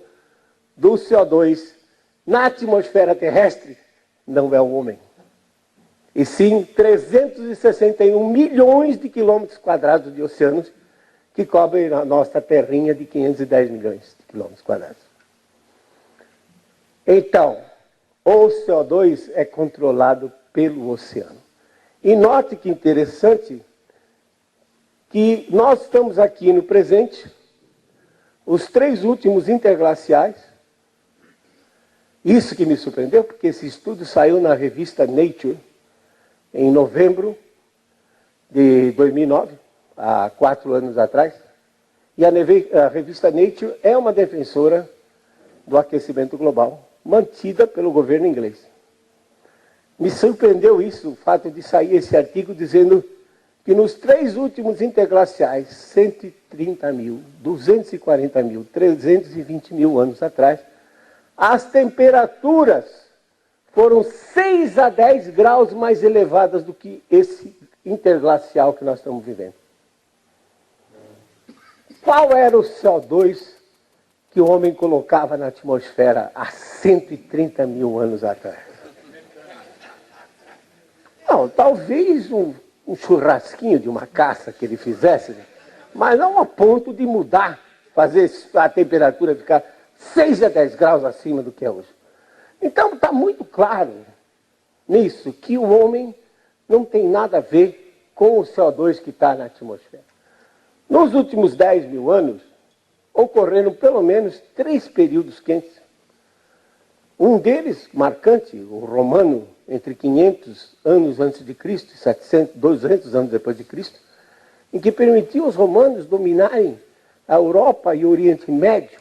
do CO2 na atmosfera terrestre não é o homem. E sim 361 milhões de quilômetros quadrados de oceanos que cobrem a nossa terrinha de 510 milhões de quilômetros quadrados. Então, o CO2 é controlado pelo oceano. E note que interessante que nós estamos aqui no presente, os 3 últimos interglaciais, Isso que me surpreendeu, porque esse estudo saiu na revista Nature em novembro de 2009, há 4 anos atrás. E a revista Nature é uma defensora do aquecimento global, mantida pelo governo inglês. Me surpreendeu isso, o fato de sair esse artigo dizendo que nos 3 últimos interglaciais, 130 mil, 240 mil, 320 mil anos atrás, as temperaturas foram 6 a 10 graus mais elevadas do que esse interglacial que nós estamos vivendo. Qual era o CO2 que o homem colocava na atmosfera há 130 mil anos atrás? Não, talvez um churrasquinho de uma caça que ele fizesse, mas não a ponto de mudar, fazer a temperatura ficar 6 a 10 graus acima do que é hoje. Então está muito claro nisso que o homem não tem nada a ver com o CO2 que está na atmosfera. Nos últimos 10 mil anos, ocorreram pelo menos 3 períodos quentes. Um deles, marcante, o romano, entre 500 anos antes de Cristo e 200 anos depois de Cristo, em que permitiu os romanos dominarem a Europa e o Oriente Médio.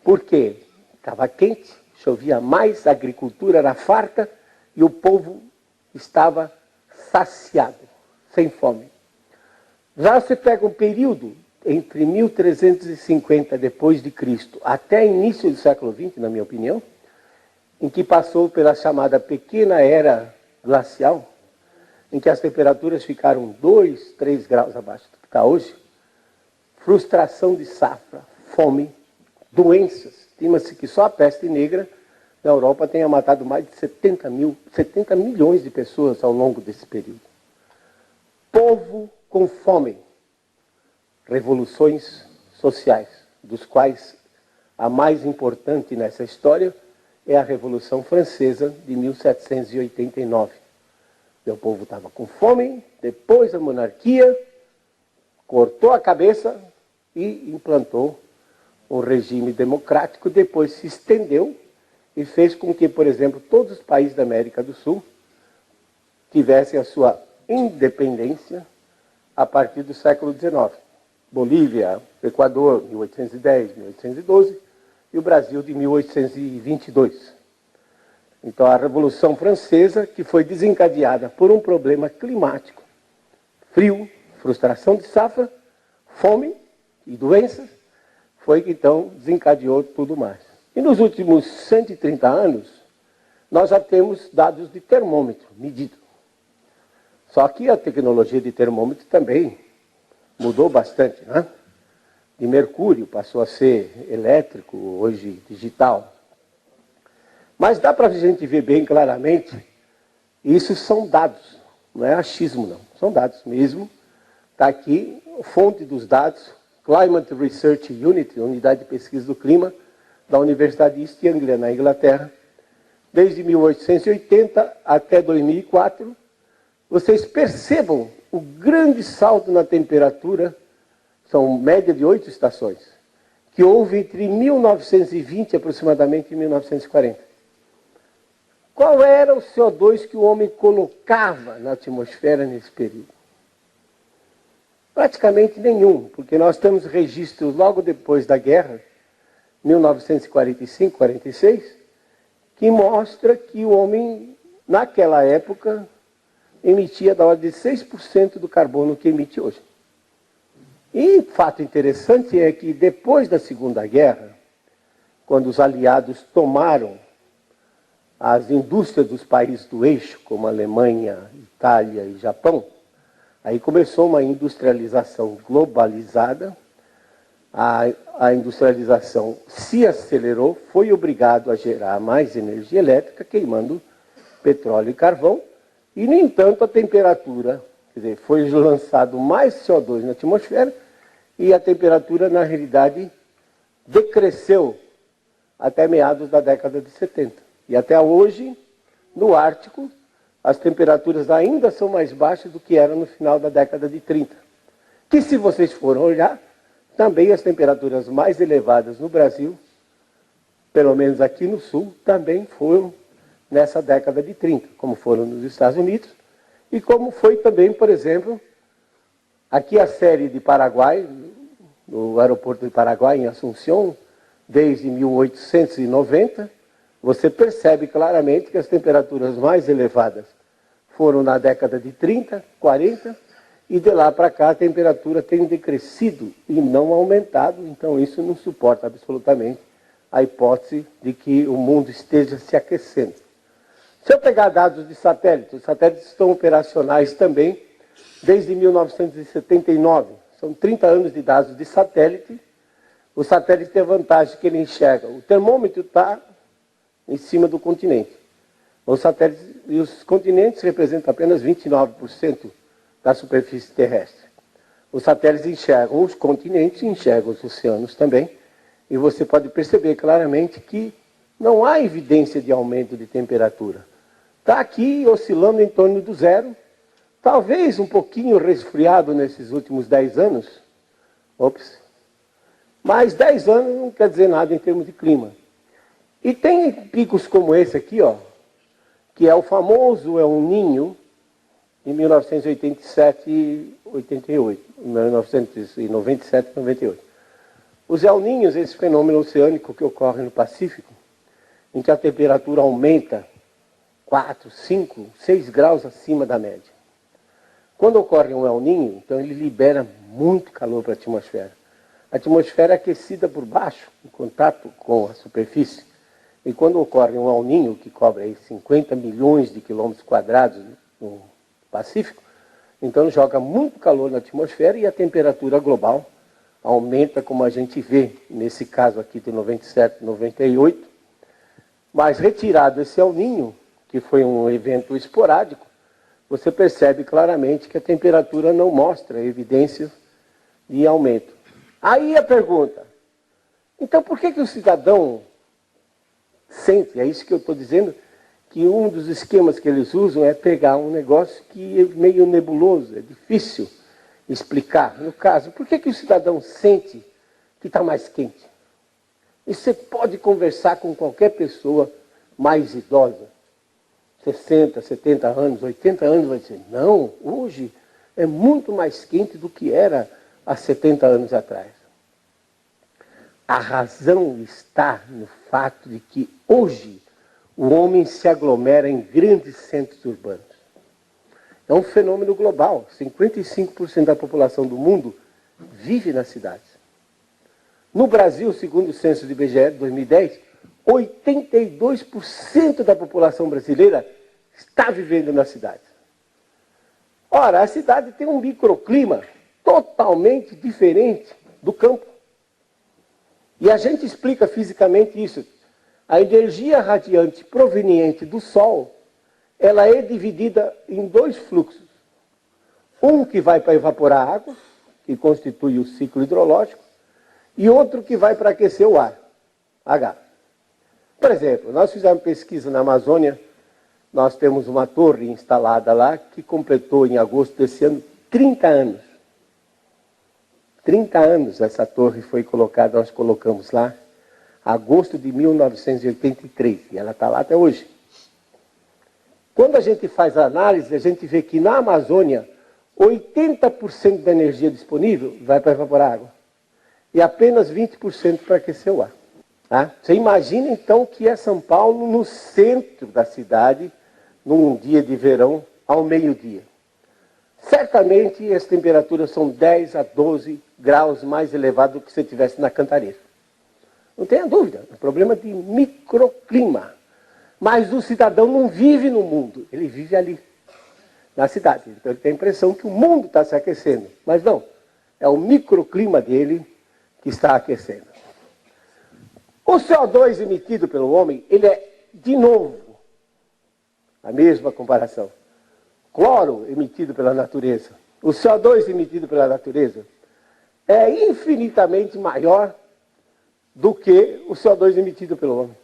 Por quê? Estava quente, chovia mais, a agricultura era farta e o povo estava saciado, sem fome. Já você pega um período entre 1350 depois de Cristo até início do século XX, na minha opinião, em que passou pela chamada pequena era glacial, em que as temperaturas ficaram 2, 3 graus abaixo do que está hoje, frustração de safra, fome, doenças. Estima-se que só a peste negra na Europa tenha matado mais de 70 milhões de pessoas ao longo desse período. Povo com fome, revoluções sociais, dos quais a mais importante nessa história é a Revolução Francesa de 1789. O povo estava com fome, depois a monarquia cortou a cabeça e implantou um regime democrático, depois se estendeu e fez com que, por exemplo, todos os países da América do Sul tivessem a sua independência a partir do século XIX. Bolívia, Equador, 1810, 1812, e o Brasil de 1822. Então, a Revolução Francesa, que foi desencadeada por um problema climático, frio, frustração de safra, fome e doenças, foi que então desencadeou tudo mais. E nos últimos 130 anos, nós já temos dados de termômetro medido. Só que a tecnologia de termômetro também mudou bastante, né? De mercúrio passou a ser elétrico, hoje digital. Mas dá para a gente ver bem claramente, isso são dados, não é achismo não, são dados mesmo. Está aqui, fonte dos dados, Climate Research Unit, Unidade de Pesquisa do Clima, da Universidade de East Anglia, na Inglaterra, desde 1880 até 2004, vocês percebam o grande salto na temperatura, são média de 8 estações, que houve entre 1920 aproximadamente e 1940. Qual era o CO2 que o homem colocava na atmosfera nesse período? Praticamente nenhum, porque nós temos registros logo depois da guerra, 1945, 46, que mostra que o homem, naquela época, emitia da ordem de 6% do carbono que emite hoje. E fato interessante é que depois da Segunda Guerra, quando os aliados tomaram as indústrias dos países do eixo, como Alemanha, Itália e Japão, aí começou uma industrialização globalizada, a industrialização se acelerou, foi obrigado a gerar mais energia elétrica, queimando petróleo e carvão, e, no entanto, a temperatura, quer dizer, foi lançado mais CO2 na atmosfera, e a temperatura, na realidade, decresceu até meados da década de 70. E até hoje, no Ártico, as temperaturas ainda são mais baixas do que eram no final da década de 30. Que, se vocês forem olhar, também as temperaturas mais elevadas no Brasil pelo menos aqui no Sul, também foram nessa década de 30, como foram nos Estados Unidos, e como foi também, por exemplo, aqui a série de Paraguai, no aeroporto de Paraguai, em Assunção, desde 1890, você percebe claramente que as temperaturas mais elevadas foram na década de 30, 40, e de lá para cá a temperatura tem decrescido e não aumentado, então isso não suporta absolutamente a hipótese de que o mundo esteja se aquecendo. Se eu pegar dados de satélites, os satélites estão operacionais também desde 1979. São 30 anos de dados de satélite. O satélite tem a vantagem que ele enxerga. O termômetro está em cima do continente. Os satélites e os continentes representam apenas 29% da superfície terrestre. Os satélites enxergam os continentes e enxergam os oceanos também. E você pode perceber claramente que não há evidência de aumento de temperatura. Está aqui oscilando em torno do zero, talvez um pouquinho resfriado nesses últimos 10 anos. Ops. Mas 10 anos não quer dizer nada em termos de clima. E tem picos como esse aqui, ó, que é o famoso El Niño, em 1987 e 88, 1997 e 98. Os El Niños, esse fenômeno oceânico que ocorre no Pacífico, em que a temperatura aumenta 4, 5, 6 graus acima da média. Quando ocorre um El Niño, então ele libera muito calor para a atmosfera. A atmosfera é aquecida por baixo, em contato com a superfície. E quando ocorre um El Niño, que cobre aí 50 milhões de quilômetros quadrados no Pacífico, então joga muito calor na atmosfera e a temperatura global aumenta, como a gente vê nesse caso aqui de 97, 98. Mas retirado esse El Niño, que foi um evento esporádico, você percebe claramente que a temperatura não mostra evidências de aumento. Aí a pergunta, então por que o cidadão sente, é isso que eu estou dizendo, que um dos esquemas que eles usam é pegar um negócio que é meio nebuloso, é difícil explicar. No caso, por que o cidadão sente que está mais quente? E você pode conversar com qualquer pessoa mais idosa, 60, 70 anos, 80 anos, vai dizer, não, hoje é muito mais quente do que era há 70 anos atrás. A razão está no fato de que hoje o homem se aglomera em grandes centros urbanos. É um fenômeno global. 55% da população do mundo vive nas cidades. No Brasil, segundo o censo do IBGE de 2010, 82% da população brasileira está vivendo nas cidades. Ora, a cidade tem um microclima totalmente diferente do campo. E a gente explica fisicamente isso. A energia radiante proveniente do Sol, ela é dividida em dois fluxos. Um que vai para evaporar água, que constitui o ciclo hidrológico, e outro que vai para aquecer o ar, H. Por exemplo, nós fizemos pesquisa na Amazônia, nós temos uma torre instalada lá que completou em agosto desse ano 30 anos. 30 anos essa torre foi colocada, nós colocamos lá, agosto de 1983, e ela está lá até hoje. Quando a gente faz a análise, a gente vê que na Amazônia, 80% da energia disponível vai para evaporar água, e apenas 20% para aquecer o ar. Tá? Você imagina então que é São Paulo no centro da cidade, num dia de verão, ao meio-dia. Certamente as temperaturas são 10 a 12 graus mais elevadas do que se estivesse na Cantareira. Não tenha dúvida, é um problema de microclima. Mas o cidadão não vive no mundo, ele vive ali, na cidade. Então ele tem a impressão que o mundo está se aquecendo. Mas não, é o microclima dele que está aquecendo. O CO2 emitido pelo homem, ele é, de novo, a mesma comparação. Cloro emitido pela natureza. O CO2 emitido pela natureza é infinitamente maior do que o CO2 emitido pelo homem.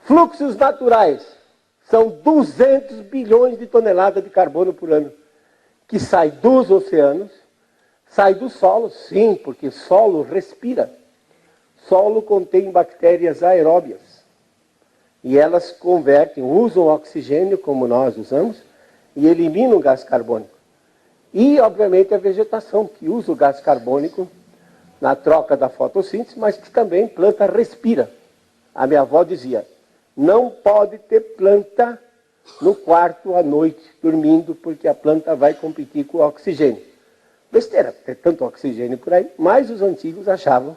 Fluxos naturais são 200 bilhões de toneladas de carbono por ano, que sai dos oceanos, sai do solo, sim, porque solo respira. Solo contém bactérias aeróbias. E elas convertem, usam oxigênio, como nós usamos, e eliminam o gás carbônico. E, obviamente, a vegetação, que usa o gás carbônico na troca da fotossíntese, mas que também planta respira. A minha avó dizia, não pode ter planta no quarto à noite, dormindo, porque a planta vai competir com o oxigênio. Besteira, tem tanto oxigênio por aí, mas os antigos achavam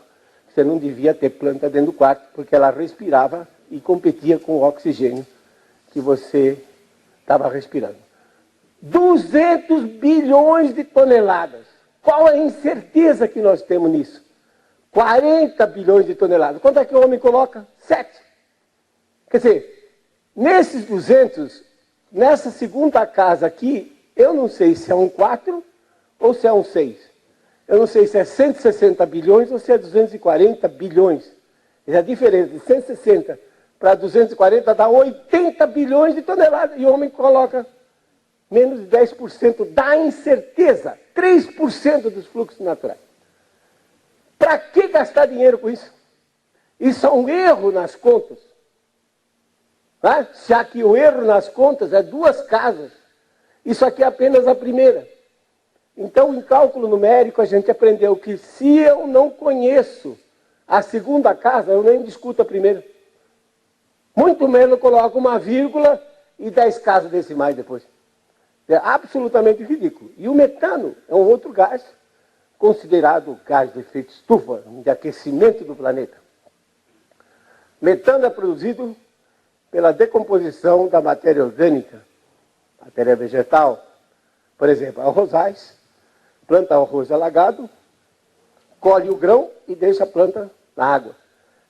que você não devia ter planta dentro do quarto, porque ela respirava e competia com o oxigênio que você estava respirando. 200 bilhões de toneladas. Qual a incerteza que nós temos nisso? 40 bilhões de toneladas. Quanto é que o homem coloca? 7. Quer dizer, nesses 200, nessa segunda casa aqui, eu não sei se é um 4 ou se é um 6. Eu não sei se é 160 bilhões ou se é 240 bilhões. E a diferença de 160 para 240 dá 80 bilhões de toneladas. E o homem coloca menos de 10% da incerteza, 3% dos fluxos naturais. Para que gastar dinheiro com isso? Isso é um erro nas contas. Né? Já que o erro nas contas é 2 casas, isso aqui é apenas a primeira. Então, em cálculo numérico, a gente aprendeu que se eu não conheço a segunda casa, eu nem discuto a primeira. Muito menos eu coloco uma vírgula e 10 casas decimais depois. É absolutamente ridículo. E o metano é um outro gás, considerado gás de efeito estufa, de aquecimento do planeta. Metano é produzido pela decomposição da matéria orgânica, matéria vegetal. Por exemplo, arrozais, planta arroz alagado, colhe o grão e deixa a planta na água.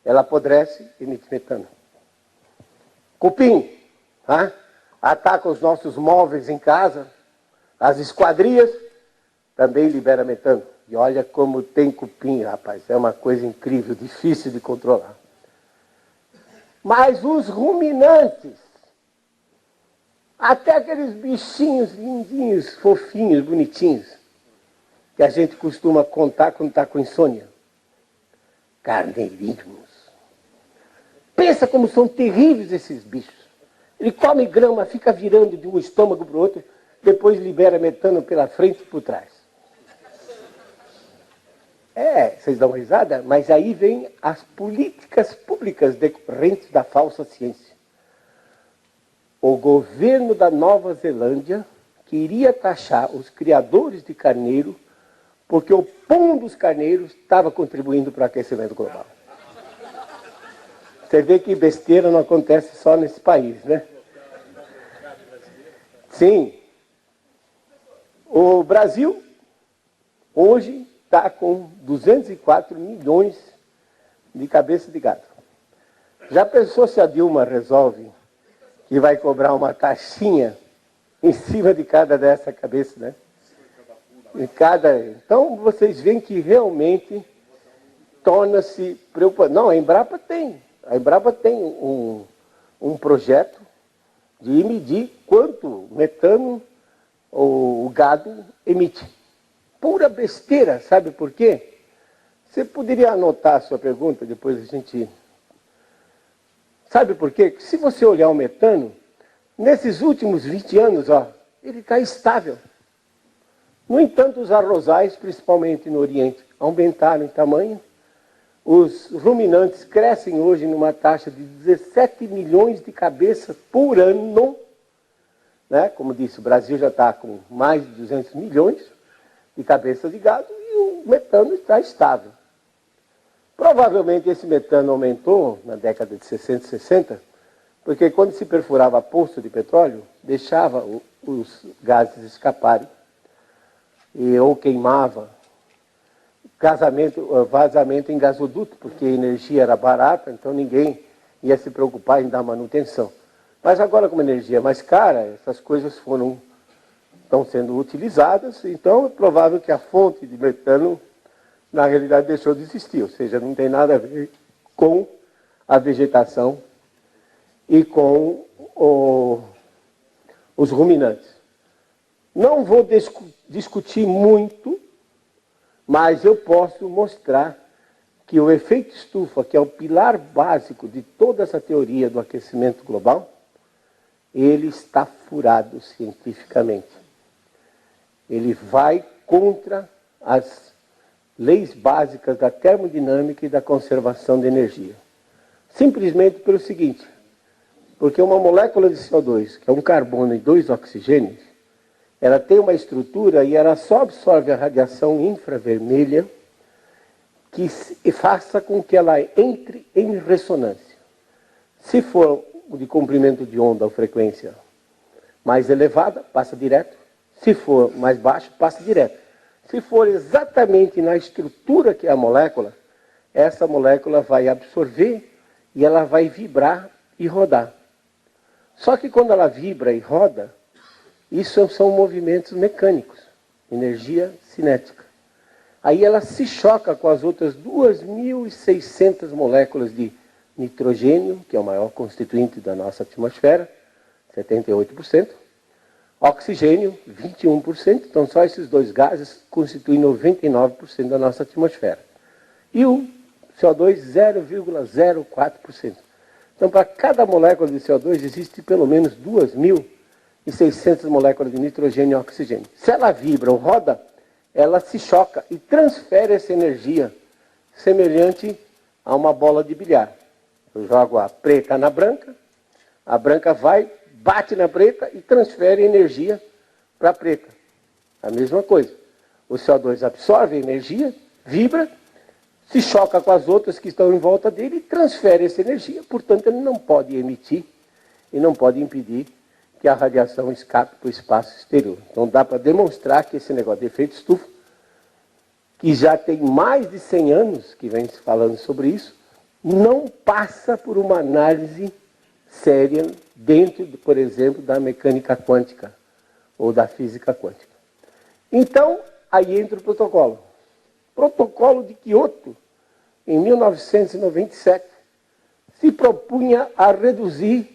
Ela apodrece e emite metano. Cupim, tá? Ataca os nossos móveis em casa, as esquadrias, também libera metano. E olha como tem cupim, rapaz, é uma coisa incrível, difícil de controlar. Mas os ruminantes, até aqueles bichinhos lindinhos, fofinhos, bonitinhos, que a gente costuma contar quando está com insônia. Carneirinhos. Pensa como são terríveis esses bichos. Ele come grama, fica virando de um estômago para o outro, depois libera metano pela frente e por trás. Vocês dão risada? Mas aí vem as políticas públicas decorrentes da falsa ciência. O governo da Nova Zelândia queria taxar os criadores de carneiro porque o pum dos carneiros estava contribuindo para o aquecimento global. Você vê que besteira não acontece só nesse país, né? Sim. O Brasil, hoje, está com 204 milhões de cabeças de gado. Já pensou se a Dilma resolve que vai cobrar uma taxinha em cima de cada dessa cabeça, né? Então, vocês veem que realmente torna-se preocupante. Não, a Embrapa tem. A Embrapa tem um projeto de medir quanto metano o gado emite. Pura besteira, sabe por quê? Você poderia anotar a sua pergunta, depois a gente... Sabe por quê? Se você olhar o metano, nesses últimos 20 anos, ele está estável. No entanto, os arrozais, principalmente no Oriente, aumentaram em tamanho. Os ruminantes crescem hoje numa taxa de 17 milhões de cabeças por ano. Né? Como disse, o Brasil já está com mais de 200 milhões de cabeças de gado e o metano está estável. Provavelmente esse metano aumentou na década de 60 e 60, porque quando se perfurava poço de petróleo, deixava os gases escaparem, ou queimava, vazamento em gasoduto, porque a energia era barata, então ninguém ia se preocupar em dar manutenção. Mas agora, como a energia é mais cara, essas coisas estão sendo utilizadas, então é provável que a fonte de metano, na realidade, deixou de existir, ou seja, não tem nada a ver com a vegetação e com os ruminantes. Não vou discutir muito, mas eu posso mostrar que o efeito estufa, que é o pilar básico de toda essa teoria do aquecimento global, ele está furado cientificamente. Ele vai contra as leis básicas da termodinâmica e da conservação de energia. Simplesmente pelo seguinte, porque uma molécula de CO2, que é um carbono e 2 oxigênios, ela tem uma estrutura e ela só absorve a radiação infravermelha que faça com que ela entre em ressonância. Se for de comprimento de onda ou frequência mais elevada, passa direto. Se for mais baixo, passa direto. Se for exatamente na estrutura que é a molécula, essa molécula vai absorver e ela vai vibrar e rodar. Só que quando ela vibra e roda, isso são movimentos mecânicos, energia cinética. Aí ela se choca com as outras 2.600 moléculas de nitrogênio, que é o maior constituinte da nossa atmosfera, 78%, oxigênio, 21%, então só esses dois gases constituem 99% da nossa atmosfera. E o CO2, 0,04%. Então, para cada molécula de CO2, existe pelo menos 2.600 moléculas de nitrogênio e oxigênio. Se ela vibra ou roda, ela se choca e transfere essa energia, semelhante a uma bola de bilhar. Eu jogo a preta na branca, a branca vai, bate na preta e transfere energia para a preta. A mesma coisa. O CO2 absorve a energia, vibra, se choca com as outras que estão em volta dele e transfere essa energia. Portanto, ele não pode emitir e não pode impedir que a radiação escape para o espaço exterior. Então dá para demonstrar que esse negócio de efeito estufa, que já tem mais de 100 anos que vem se falando sobre isso, não passa por uma análise séria dentro, por exemplo, da mecânica quântica ou da física quântica. Então, aí entra o protocolo. Protocolo de Kyoto, em 1997, se propunha a reduzir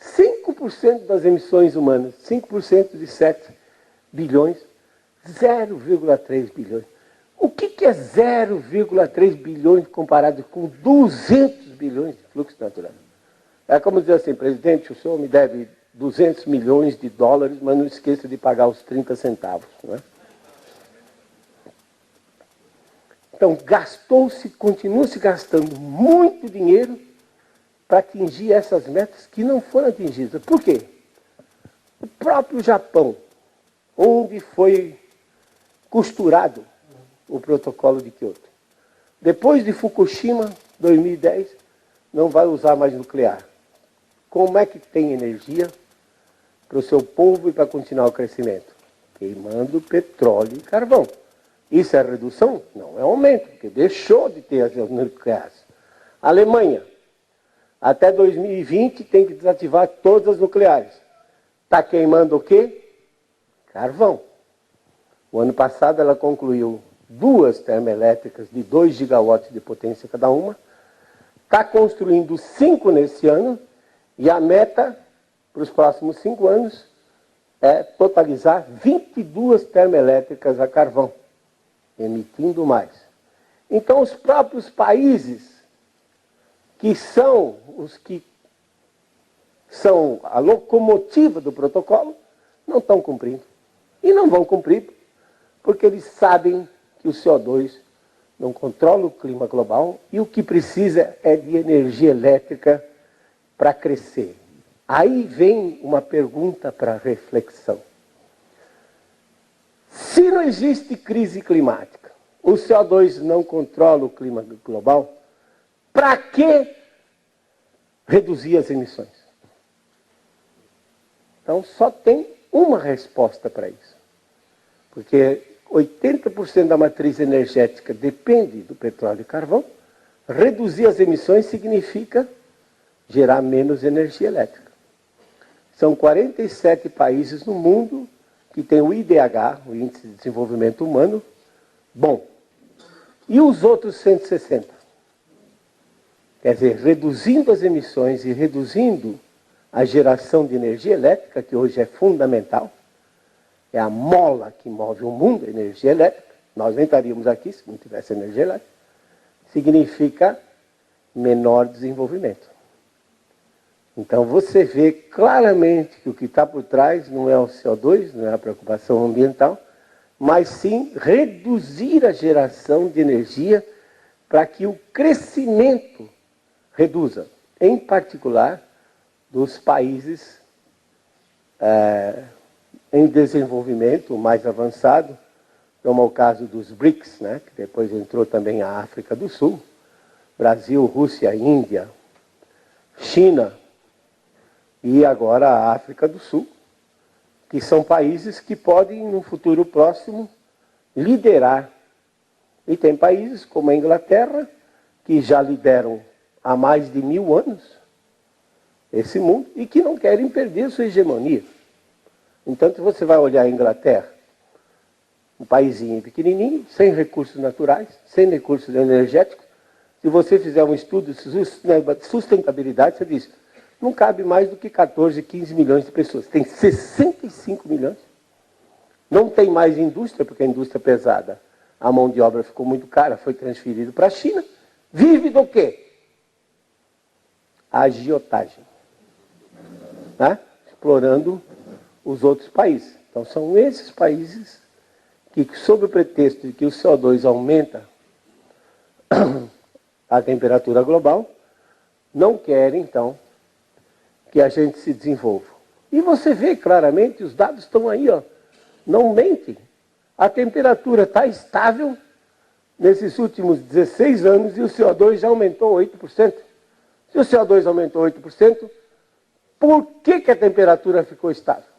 5% das emissões humanas, 5% de 7 bilhões, 0,3 bilhões. O que é 0,3 bilhões comparado com 200 bilhões de fluxo natural? É como dizer assim, presidente, o senhor me deve 200 milhões de dólares, mas não esqueça de pagar os 30 centavos. Não é? Então, gastou-se, continua-se gastando muito dinheiro para atingir essas metas que não foram atingidas. Por quê? O próprio Japão, onde foi costurado o protocolo de Kyoto, depois de Fukushima, 2010, não vai usar mais nuclear. Como é que tem energia para o seu povo e para continuar o crescimento? Queimando petróleo e carvão. Isso é redução? Não, é aumento, porque deixou de ter as nucleares. A Alemanha, até 2020, tem que desativar todas as nucleares. Está queimando o quê? Carvão. O ano passado ela concluiu 2 termoelétricas de 2 gigawatts de potência cada uma. Está construindo 5 nesse ano. E a meta para os próximos 5 anos é totalizar 22 termoelétricas a carvão, emitindo mais. Então, os próprios países, que são os que são a locomotiva do protocolo, não estão cumprindo. E não vão cumprir, porque eles sabem que o CO2 não controla o clima global e o que precisa é de energia elétrica para crescer. Aí vem uma pergunta para reflexão. Se não existe crise climática, o CO2 não controla o clima global, para que reduzir as emissões? Então só tem uma resposta para isso. Porque 80% da matriz energética depende do petróleo e carvão. Reduzir as emissões significa gerar menos energia elétrica. São 47 países no mundo que têm o IDH, o Índice de Desenvolvimento Humano, bom. E os outros 160? Quer dizer, reduzindo as emissões e reduzindo a geração de energia elétrica, que hoje é fundamental, é a mola que move o mundo, a energia elétrica. Nós nem estaríamos aqui se não tivesse energia elétrica. significa menor desenvolvimento. Então você vê claramente que o que está por trás não é o CO2, não é a preocupação ambiental, mas sim reduzir a geração de energia para que o crescimento reduza, em particular dos países em desenvolvimento mais avançado, como é o caso dos BRICS, né, que depois entrou também a África do Sul, Brasil, Rússia, Índia, China e agora a África do Sul, que são países que podem, no futuro próximo, liderar. E tem países como a Inglaterra, que já lideram há mais de 1000 anos esse mundo e que não querem perder sua hegemonia. Entanto, você vai olhar a Inglaterra, um paísinho pequenininho, sem recursos naturais, sem recursos energéticos. Se você fizer um estudo de sustentabilidade, você diz, não cabe mais do que 14, 15 milhões de pessoas. Tem 65 milhões. Não tem mais indústria, porque a indústria é pesada. A mão de obra ficou muito cara, foi transferido para a China. Vive do quê? Agiotagem. Né? Explorando os outros países. Então são esses países que, sob o pretexto de que o CO2 aumenta a temperatura global, não querem, então, que a gente se desenvolva. E você vê claramente, os dados estão aí, ó, não mentem. A temperatura está estável nesses últimos 16 anos e o CO2 já aumentou 8%. Se o CO2 aumentou 8%, por que a temperatura ficou estável?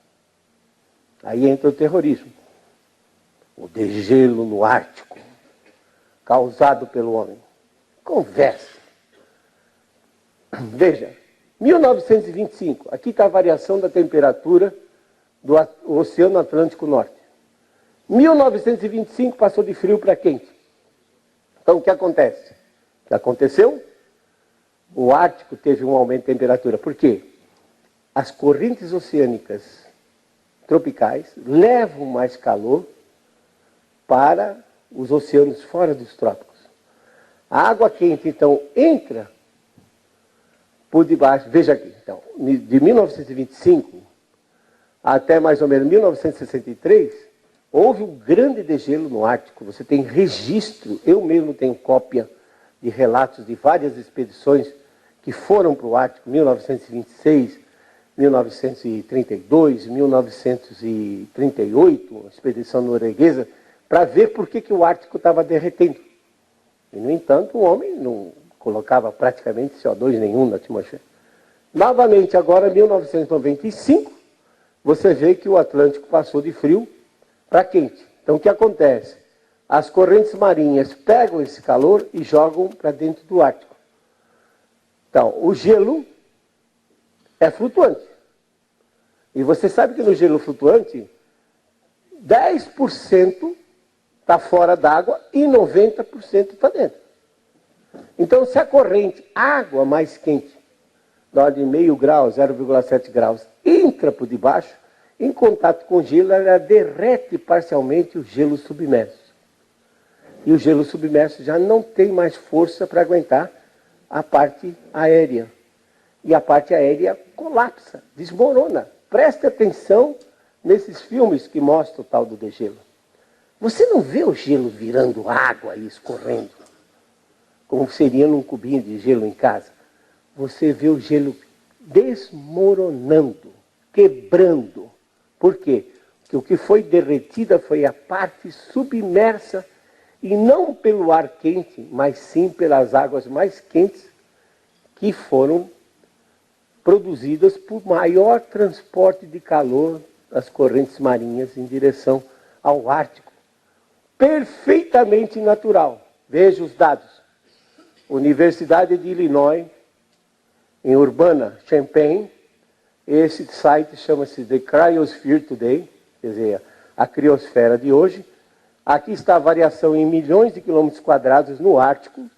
Aí entra o terrorismo. O degelo no Ártico, causado pelo homem. Conversa. Veja, 1925, aqui está a variação da temperatura do Oceano Atlântico Norte. 1925 passou de frio para quente. Então o que acontece? O que aconteceu? O Ártico teve um aumento de temperatura. Por quê? As correntes oceânicas tropicais levam mais calor para os oceanos fora dos trópicos. A água quente, então, entra por debaixo. Veja aqui, então, de 1925 até mais ou menos 1963, houve um grande degelo no Ártico. Você tem registro, eu mesmo tenho cópia de relatos de várias expedições que foram para o Ártico, 1926, 1932, 1938, uma expedição norueguesa, para ver por que o Ártico estava derretendo. E, no entanto, o homem não colocava praticamente CO2 nenhum na atmosfera. Novamente, agora, em 1995, você vê que o Atlântico passou de frio para quente. Então, o que acontece? As correntes marinhas pegam esse calor e jogam para dentro do Ártico. Então, o gelo é flutuante. E você sabe que no gelo flutuante, 10% está fora d'água e 90% está dentro. Então, se a corrente, água mais quente, da ordem de meio grau, 0,7 graus, entra por debaixo, em contato com o gelo, ela derrete parcialmente o gelo submerso. E o gelo submerso já não tem mais força para aguentar a parte aérea. E a parte aérea colapsa, desmorona. Preste atenção nesses filmes que mostram o tal do degelo. Você não vê o gelo virando água e escorrendo, como seria num cubinho de gelo em casa. Você vê o gelo desmoronando, quebrando. Por quê? Porque o que foi derretida foi a parte submersa, e não pelo ar quente, mas sim pelas águas mais quentes que foram produzidas por maior transporte de calor das correntes marinhas em direção ao Ártico. Perfeitamente natural. Veja os dados. Universidade de Illinois, em Urbana-Champaign, esse site chama-se The Cryosphere Today, quer dizer, a criosfera de hoje. Aqui está a variação em milhões de quilômetros quadrados no Ártico.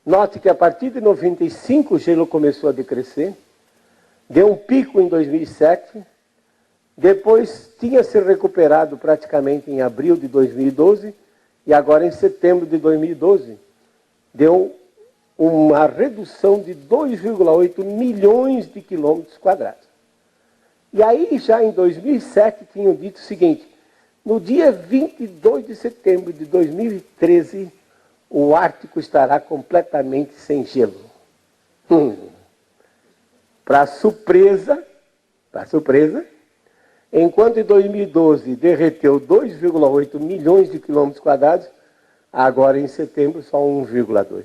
Note que a partir de 95 o gelo começou a decrescer. Deu um pico em 2007. Depois tinha se recuperado praticamente em abril de 2012. E agora em setembro de 2012, deu uma redução de 2,8 milhões de quilômetros quadrados. E aí, já em 2007, tinham dito o seguinte: no dia 22 de setembro de 2013, o Ártico estará completamente sem gelo. Para surpresa, enquanto em 2012 derreteu 2,8 milhões de quilômetros quadrados, agora em setembro só 1,2.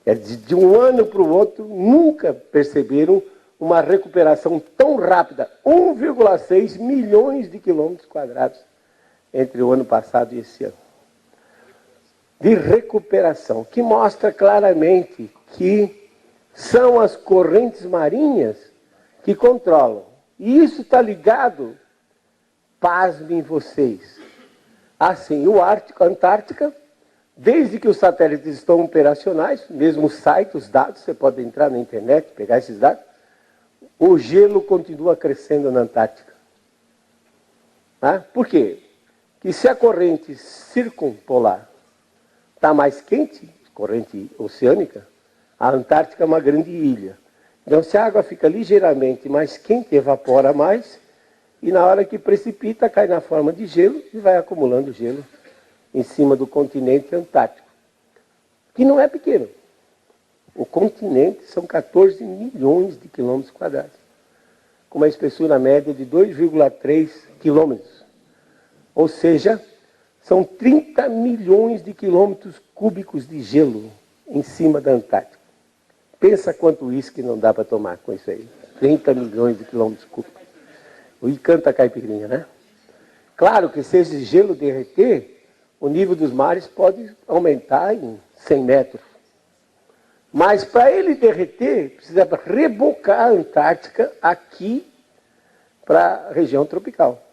Quer dizer, de um ano para o outro, nunca perceberam uma recuperação tão rápida, 1,6 milhões de quilômetros quadrados entre o ano passado e esse ano. De recuperação, que mostra claramente que são as correntes marinhas que controlam. E isso está ligado, pasmem vocês, assim, o Ártico, a Antártica, desde que os satélites estão operacionais, mesmo o site, os dados, você pode entrar na internet, pegar esses dados, o gelo continua crescendo na Antártica. Por quê? Que se a corrente circumpolar está mais quente, corrente oceânica, a Antártica é uma grande ilha. Então, se a água fica ligeiramente mais quente, evapora mais, e na hora que precipita, cai na forma de gelo e vai acumulando gelo em cima do continente antártico, que não é pequeno. O continente são 14 milhões de quilômetros quadrados, com uma espessura média de 2,3 quilômetros. Ou seja, são 30 milhões de quilômetros cúbicos de gelo em cima da Antártica. Pensa quanto uísque não dá para tomar com isso aí. 30 milhões de quilômetros cúbicos. E canta a caipirinha, né? Claro que se esse gelo derreter, o nível dos mares pode aumentar em 100 metros. Mas para ele derreter, precisa rebocar a Antártica aqui para a região tropical.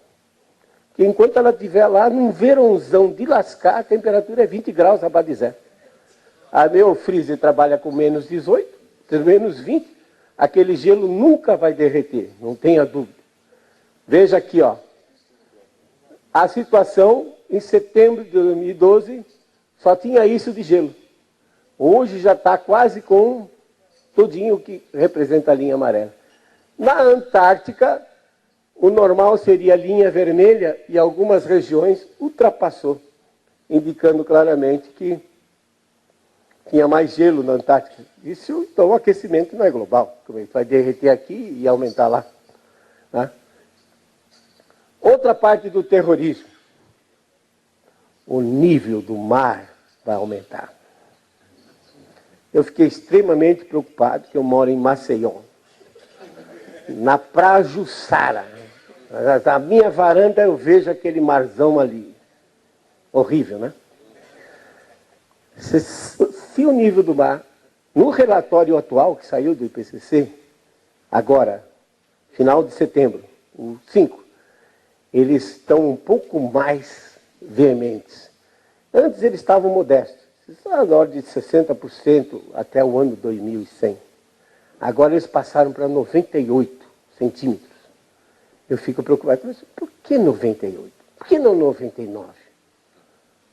Que enquanto ela estiver lá, num verãozão de lascar, a temperatura é 20 graus abaixo de zero. A meu freezer trabalha com menos 18, menos 20, aquele gelo nunca vai derreter, não tenha dúvida. Veja aqui, ó, a situação em setembro de 2012 só tinha isso de gelo. Hoje já está quase com tudinho que representa a linha amarela. Na Antártica, o normal seria a linha vermelha e algumas regiões ultrapassou, indicando claramente que tinha mais gelo na Antártica. Isso, então, o aquecimento não é global. Vai derreter aqui e aumentar lá. Né? Outra parte do terrorismo. O nível do mar vai aumentar. Eu fiquei extremamente preocupado, que eu moro em Maceió, na Prajuçara. Da minha varanda eu vejo aquele marzão ali. Horrível, né? Se o nível do mar, no relatório atual que saiu do IPCC, agora, final de setembro, o 5, eles estão um pouco mais veementes. Antes eles estavam modestos, na ordem de 60% até o ano 2100. Agora eles passaram para 98 centímetros. Eu fico preocupado, mas por que 98? Por que não 99?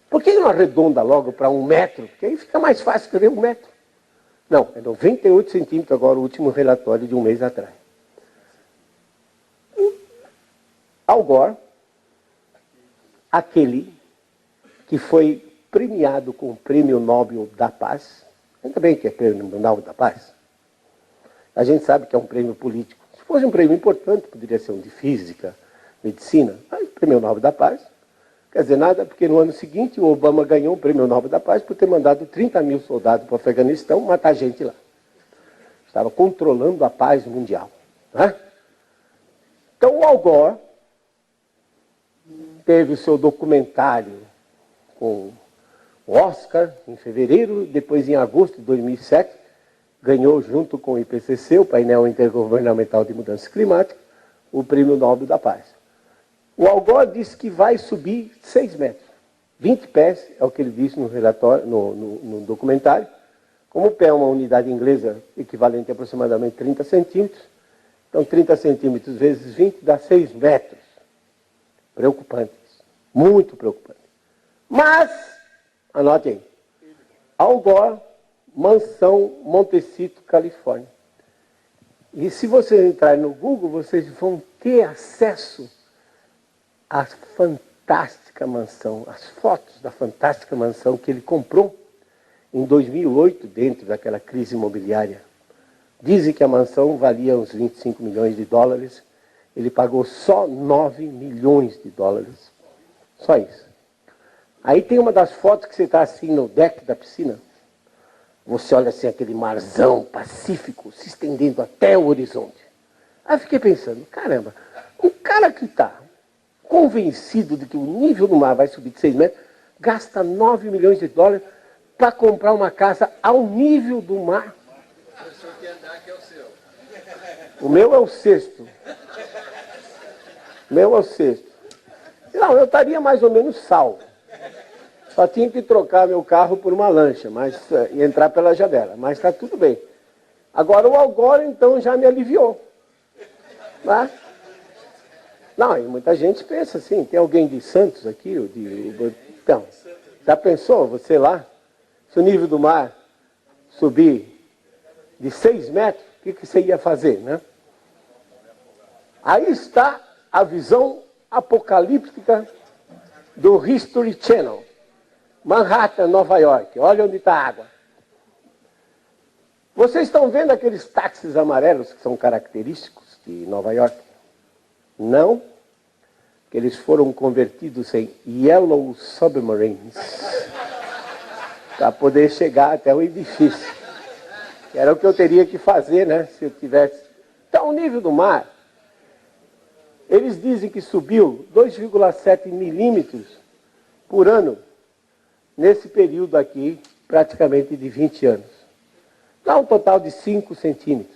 Por que não arredonda logo para 1 metro? Porque aí fica mais fácil escrever 1 metro. Não, é 98 centímetros agora, o último relatório de um mês atrás. Al Gore, aquele que foi premiado com o Prêmio Nobel da Paz, ainda bem que é Prêmio Nobel da Paz, a gente sabe que é um prêmio político. Se fosse um prêmio importante, poderia ser um de física, medicina, mas Prêmio Nobel da Paz, quer dizer nada, porque no ano seguinte o Obama ganhou o Prêmio Nobel da Paz por ter mandado 30 mil soldados para o Afeganistão matar gente lá. Estava controlando a paz mundial. Né? Então o Al Gore teve o seu documentário com o Oscar em fevereiro, depois em agosto de 2007, ganhou junto com o IPCC, o Painel Intergovernamental de Mudança Climática, o Prêmio Nobel da Paz. O Al Gore disse que vai subir 6 metros. 20 pés, é o que ele disse no relatório, no documentário. Como o pé é uma unidade inglesa equivalente a aproximadamente 30 centímetros, então 30 centímetros vezes 20 dá 6 metros. Preocupante isso. Muito preocupante. Mas, anote aí, Al Gore mansão Montecito, Califórnia. E se vocês entrarem no Google, vocês vão ter acesso à fantástica mansão, as fotos da fantástica mansão que ele comprou em 2008, dentro daquela crise imobiliária. Dizem que a mansão valia uns 25 milhões de dólares, ele pagou só 9 milhões de dólares. Só isso. Aí tem uma das fotos que você está assim no deck da piscina. Você olha assim aquele marzão pacífico se estendendo até o horizonte. Aí eu fiquei pensando, caramba, um cara que está convencido de que o nível do mar vai subir de 6 metros, gasta 9 milhões de dólares para comprar uma casa ao nível do mar. O senhor quer andar, que é o seu. O meu é o sexto. O meu é o sexto. Não, eu estaria mais ou menos salvo. Só tinha que trocar meu carro por uma lancha, e entrar pela janela. Mas está tudo bem. Agora o Algor, então, já me aliviou. Né? Não, e muita gente pensa assim, tem alguém de Santos aqui? Então, já pensou, você lá, se o nível do mar subir de 6 metros, o que você ia fazer, né? Aí está a visão apocalíptica do History Channel. Manhattan, Nova York. Olha onde está a água. Vocês estão vendo aqueles táxis amarelos que são característicos de Nova York? Não, que eles foram convertidos em Yellow Submarines para poder chegar até o edifício. Era o que eu teria que fazer, né, se eu tivesse. Então, o nível do mar, eles dizem que subiu 2,7 milímetros por ano nesse período aqui, praticamente de 20 anos. Dá um total de 5 centímetros.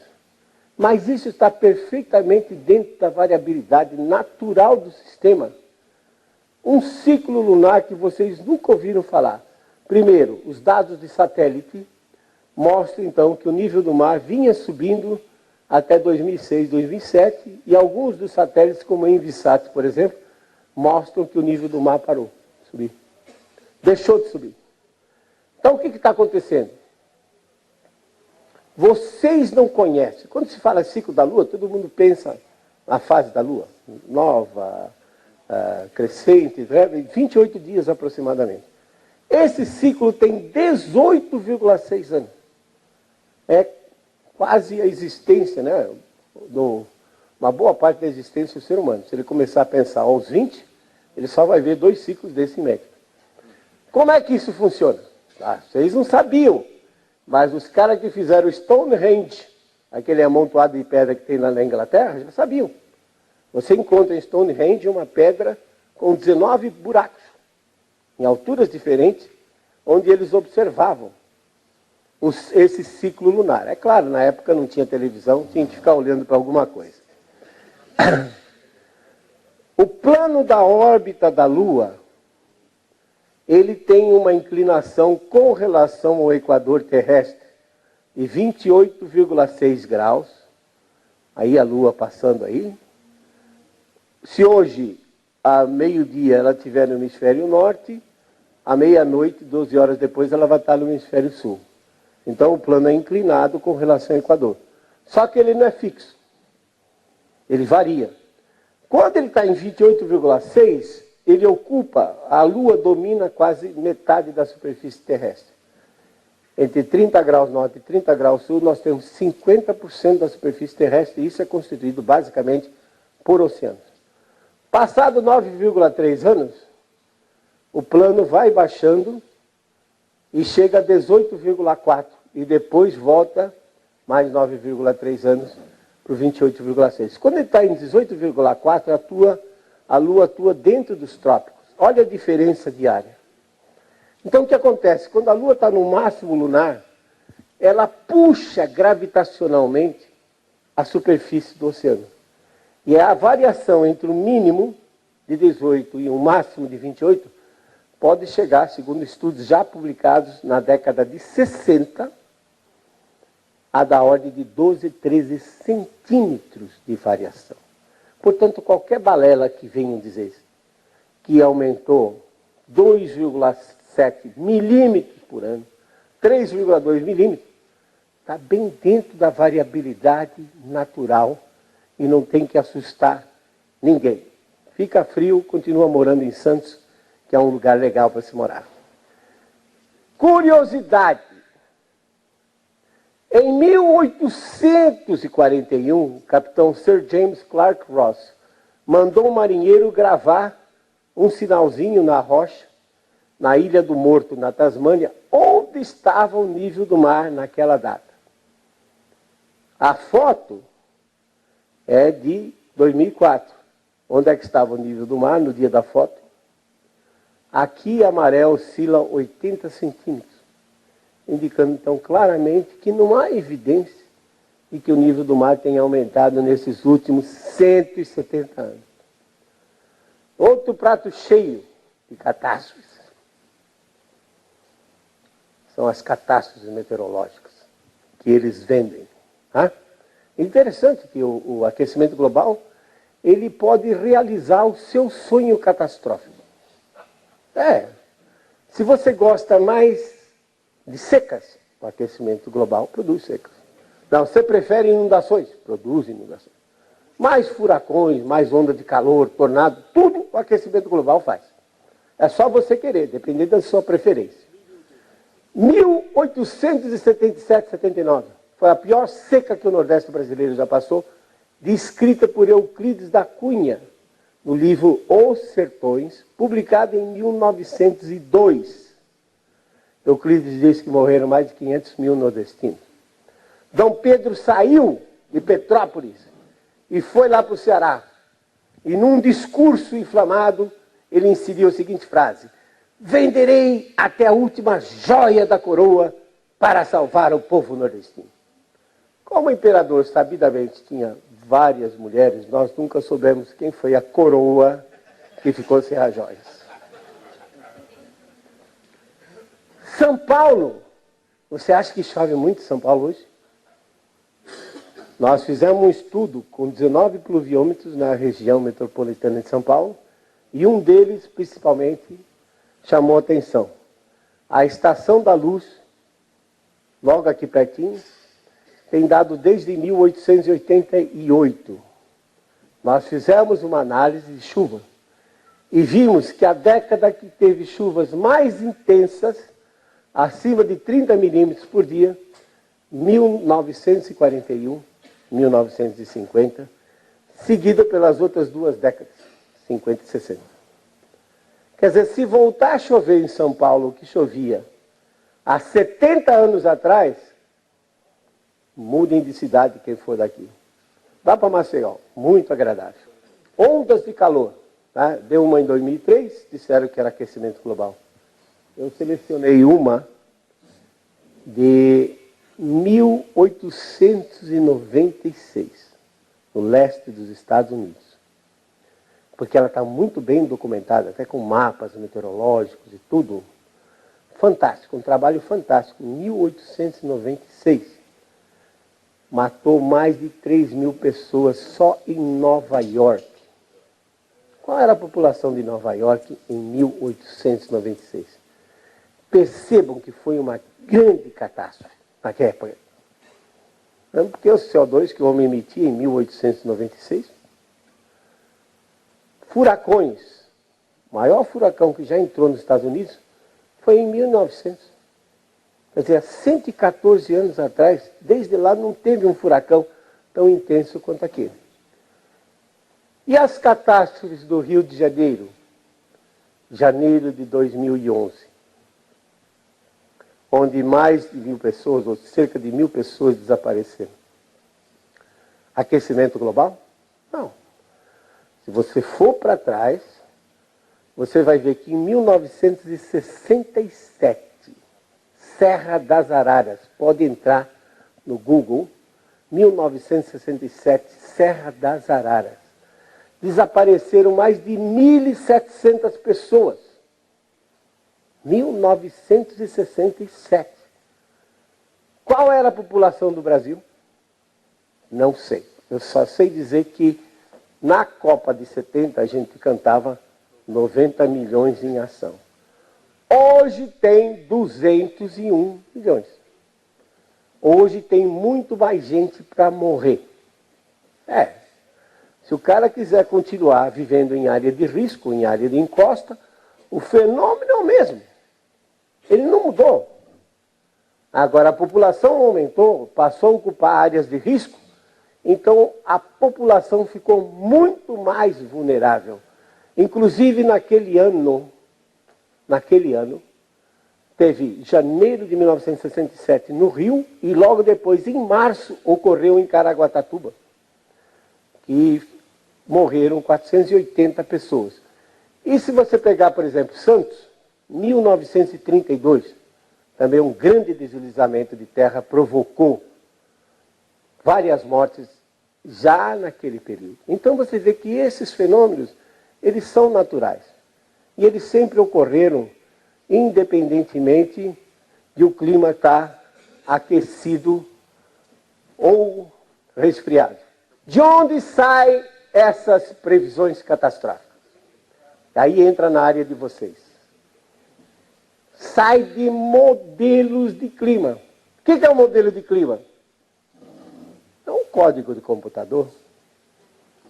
Mas isso está perfeitamente dentro da variabilidade natural do sistema. Um ciclo lunar que vocês nunca ouviram falar. Primeiro, os dados de satélite mostram, então, que o nível do mar vinha subindo até 2006, 2007, e alguns dos satélites, como o Envisat, por exemplo, mostram que o nível do mar parou de subir. Deixou de subir. Então, o que está acontecendo? Vocês não conhecem. Quando se fala ciclo da Lua, todo mundo pensa na fase da Lua. Nova, crescente, 28 dias aproximadamente. Esse ciclo tem 18,6 anos. É quase a existência, né? Uma boa parte da existência do ser humano. Se ele começar a pensar aos 20, ele só vai ver 2 ciclos desse médio. Como é que isso funciona? Vocês não sabiam, mas os caras que fizeram o Stonehenge, aquele amontoado de pedra que tem lá na Inglaterra, já sabiam. Você encontra em Stonehenge uma pedra com 19 buracos, em alturas diferentes, onde eles observavam esse ciclo lunar. É claro, na época não tinha televisão, tinha que ficar olhando para alguma coisa. O plano da órbita da Lua, ele tem uma inclinação com relação ao equador terrestre de 28,6 graus. Aí a Lua passando aí. Se hoje, a meio-dia, ela estiver no hemisfério norte, à meia-noite, 12 horas depois, ela vai estar no hemisfério sul. Então o plano é inclinado com relação ao equador. Só que ele não é fixo. Ele varia. Quando ele está em 28,6, ele ocupa, a Lua domina quase metade da superfície terrestre. Entre 30 graus norte e 30 graus sul, nós temos 50% da superfície terrestre, e isso é constituído basicamente por oceanos. Passado 9,3 anos, o plano vai baixando e chega a 18,4, e depois volta mais 9,3 anos para o 28,6. Quando ele está em 18,4, a Lua atua dentro dos trópicos. Olha a diferença diária. Então o que acontece? Quando a Lua está no máximo lunar, ela puxa gravitacionalmente a superfície do oceano. E a variação entre o mínimo de 18 e o máximo de 28 pode chegar, segundo estudos já publicados na década de 60, a da ordem de 12, 13 centímetros de variação. Portanto, qualquer balela que venham dizer que aumentou 2,7 milímetros por ano, 3,2 milímetros, está bem dentro da variabilidade natural e não tem que assustar ninguém. Fica frio, continua morando em Santos, que é um lugar legal para se morar. Curiosidade. Em 1841, o capitão Sir James Clark Ross mandou um marinheiro gravar um sinalzinho na rocha, na Ilha do Morto, na Tasmânia, onde estava o nível do mar naquela data. A foto é de 2004. Onde é que estava o nível do mar no dia da foto? Aqui a maré oscila 80 centímetros, indicando então claramente que não há evidência de que o nível do mar tenha aumentado nesses últimos 170 anos. Outro prato cheio de catástrofes são as catástrofes meteorológicas que eles vendem. É interessante que o aquecimento global ele pode realizar o seu sonho catastrófico. Se você gosta mais de secas, o aquecimento global produz secas. Não, você prefere inundações? Produz inundações. Mais furacões, mais onda de calor, tornado, tudo o aquecimento global faz. É só você querer, dependendo da sua preferência. 1877-79 foi a pior seca que o Nordeste brasileiro já passou, descrita por Euclides da Cunha, no livro Os Sertões, publicado em 1902. Euclides diz que morreram mais de 500 mil nordestinos. Dom Pedro saiu de Petrópolis e foi lá para o Ceará. E num discurso inflamado, ele inseriu a seguinte frase: venderei até a última joia da coroa para salvar o povo nordestino. Como o imperador sabidamente tinha várias mulheres, nós nunca soubemos quem foi a coroa que ficou sem as joias. São Paulo. Você acha que chove muito em São Paulo hoje? Nós fizemos um estudo com 19 pluviômetros na região metropolitana de São Paulo e um deles, principalmente, chamou a atenção. A Estação da Luz, logo aqui pertinho, tem dado desde 1888. Nós fizemos uma análise de chuva e vimos que a década que teve chuvas mais intensas, acima de 30 milímetros por dia, 1941, 1950, seguida pelas outras duas décadas, 50 e 60. Quer dizer, se voltar a chover em São Paulo, o que chovia há 70 anos atrás, mudem de cidade quem for daqui. Vá para Maceió, muito agradável. Ondas de calor. Tá? Deu uma em 2003, disseram que era aquecimento global. Eu selecionei uma de 1896, no leste dos Estados Unidos. Porque ela está muito bem documentada, até com mapas meteorológicos e tudo. Fantástico, um trabalho fantástico. 1896. Matou mais de 3 mil pessoas só em Nova York. Qual era a população de Nova York em 1896? Percebam que foi uma grande catástrofe naquela época. Porque o CO2 que o homem emitia em 1896, furacões, o maior furacão que já entrou nos Estados Unidos foi em 1900. Quer dizer, há 114 anos atrás, desde lá não teve um furacão tão intenso quanto aquele. E as catástrofes do Rio de Janeiro? Janeiro de 2011. Onde mais de 1.000 pessoas, ou cerca de 1.000 pessoas desapareceram. Aquecimento global? Não. Se você for para trás, você vai ver que em 1967, Serra das Araras, pode entrar no Google, 1967, Serra das Araras. Desapareceram mais de 1.700 pessoas. 1967. Qual era a população do Brasil? Não sei. Eu só sei dizer que na Copa de 70 a gente cantava 90 milhões em ação. Hoje tem 201 milhões. Hoje tem muito mais gente para morrer. Se o cara quiser continuar vivendo em área de risco, em área de encosta, o fenômeno é o mesmo. Ele não mudou. Agora, a população aumentou, passou a ocupar áreas de risco, então a população ficou muito mais vulnerável. Inclusive, naquele ano, teve janeiro de 1967 no Rio, e logo depois, em março, ocorreu em Caraguatatuba, que morreram 480 pessoas. E se você pegar, por exemplo, Santos, 1932, também um grande deslizamento de terra provocou várias mortes já naquele período. Então você vê que esses fenômenos, eles são naturais. E eles sempre ocorreram independentemente de o clima estar aquecido ou resfriado. De onde saem essas previsões catastróficas? Aí entra na área de vocês. Sai de modelos de clima. O que é um modelo de clima? É um código de computador,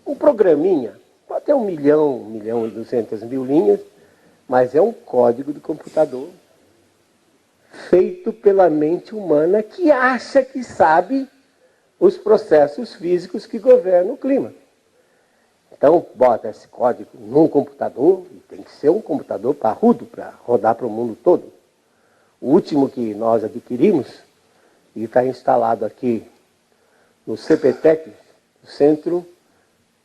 um programinha, pode ter 1 milhão e 200 mil linhas, mas é um código de computador feito pela mente humana que acha que sabe os processos físicos que governam o clima. Então, bota esse código num computador, e tem que ser um computador parrudo para rodar para o mundo todo. O último que nós adquirimos, e está instalado aqui no CPTEC, o Centro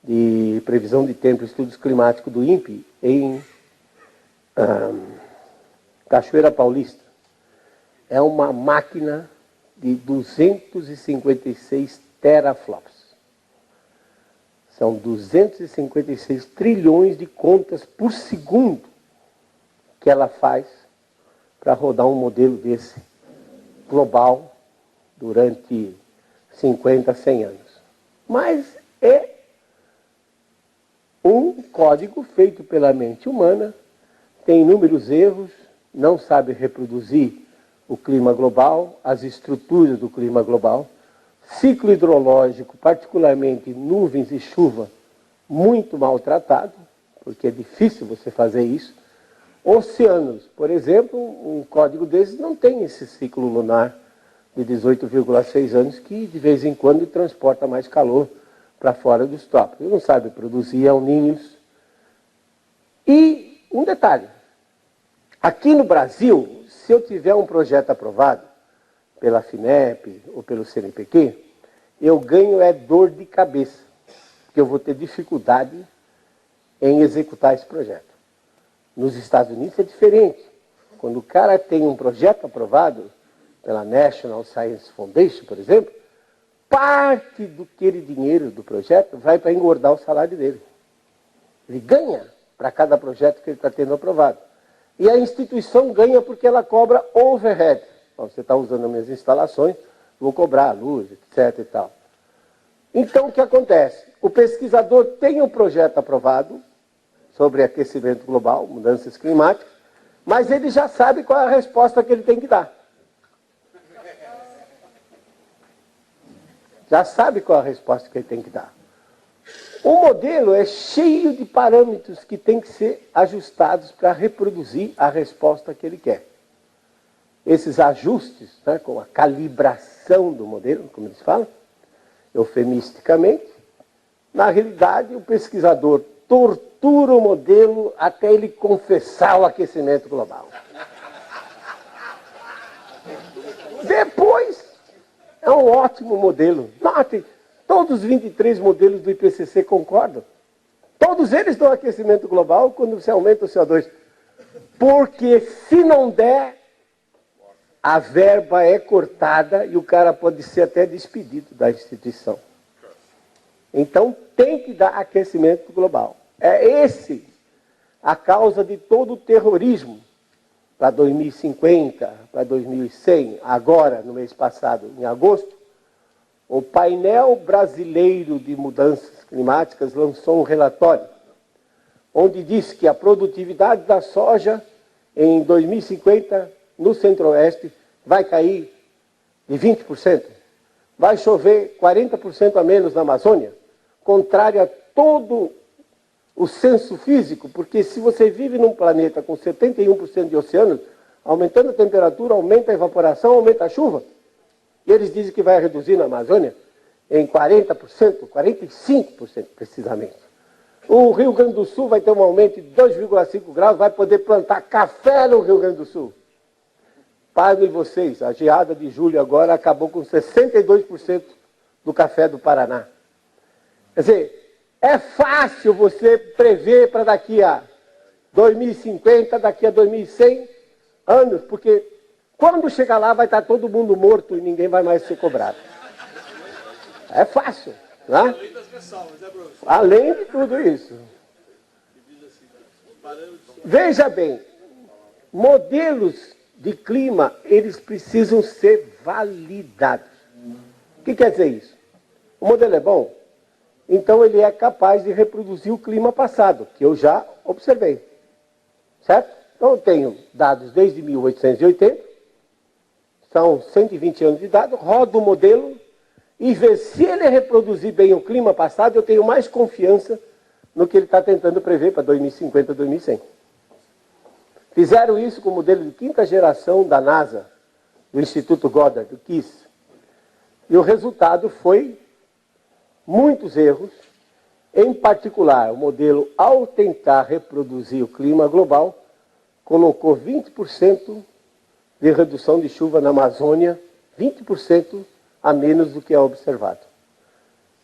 de Previsão de Tempo e Estudos Climáticos do INPE, em Cachoeira Paulista. É uma máquina de 256 teraflops. São 256 trilhões de contas por segundo que ela faz para rodar um modelo desse global durante 50, 100 anos. Mas é um código feito pela mente humana, tem inúmeros erros, não sabe reproduzir o clima global, as estruturas do clima global, ciclo hidrológico, particularmente nuvens e chuva, muito maltratado, porque é difícil você fazer isso. Oceanos, por exemplo, um código desses não tem esse ciclo lunar de 18,6 anos, que de vez em quando transporta mais calor para fora dos trópicos. Não sabe produzir El Niños. E um detalhe, aqui no Brasil, se eu tiver um projeto aprovado pela FINEP ou pelo CNPq, eu ganho dor de cabeça, porque eu vou ter dificuldade em executar esse projeto. Nos Estados Unidos é diferente. Quando o cara tem um projeto aprovado pela National Science Foundation, por exemplo, parte daquele dinheiro do projeto vai para engordar o salário dele. Ele ganha para cada projeto que ele está tendo aprovado. E a instituição ganha porque ela cobra overhead. Você está usando as minhas instalações, vou cobrar a luz, etc. e tal. Então, o que acontece? O pesquisador tem um projeto aprovado sobre aquecimento global, mudanças climáticas, mas ele já sabe qual é a resposta que ele tem que dar. Já sabe qual é a resposta que ele tem que dar. O modelo é cheio de parâmetros que têm que ser ajustados para reproduzir a resposta que ele quer. Esses ajustes, né, com a calibração do modelo, como eles falam, eufemisticamente, na realidade o pesquisador tortura o modelo até ele confessar o aquecimento global. Depois, é um ótimo modelo. Notem, todos os 23 modelos do IPCC concordam. Todos eles dão aquecimento global quando você aumenta o CO2. Porque se não der, a verba é cortada e o cara pode ser até despedido da instituição. Então, tem que dar aquecimento global. É esse a causa de todo o terrorismo para 2050, para 2100, agora, no mês passado, em agosto, o painel brasileiro de mudanças climáticas lançou um relatório onde diz que a produtividade da soja em 2050, no Centro-Oeste, vai cair de 20%. Vai chover 40% a menos na Amazônia, contrário a todo o senso físico, porque se você vive num planeta com 71% de oceanos, aumentando a temperatura, aumenta a evaporação, aumenta a chuva. E eles dizem que vai reduzir na Amazônia em 40%, 45% precisamente. O Rio Grande do Sul vai ter um aumento de 2,5 graus, vai poder plantar café no Rio Grande do Sul. Pasmem vocês, a geada de julho agora acabou com 62% do café do Paraná. Quer dizer, é fácil você prever para daqui a 2050, daqui a 2100 anos, porque quando chegar lá vai estar todo mundo morto e ninguém vai mais ser cobrado. É fácil, né? Além das ressalvas, né, professor? Além de tudo isso. Veja bem, modelos de clima, eles precisam ser validados. O que quer dizer isso? O modelo é bom, então ele é capaz de reproduzir o clima passado, que eu já observei. Certo? Então eu tenho dados desde 1880, são 120 anos de dados, rodo o modelo e ver se ele reproduzir bem o clima passado, eu tenho mais confiança no que ele está tentando prever para 2050, 2100. Fizeram isso com o modelo de quinta geração da NASA, do Instituto Goddard, do KISS. E o resultado foi muitos erros, em particular, o modelo, ao tentar reproduzir o clima global, colocou 20% de redução de chuva na Amazônia, 20% a menos do que é observado.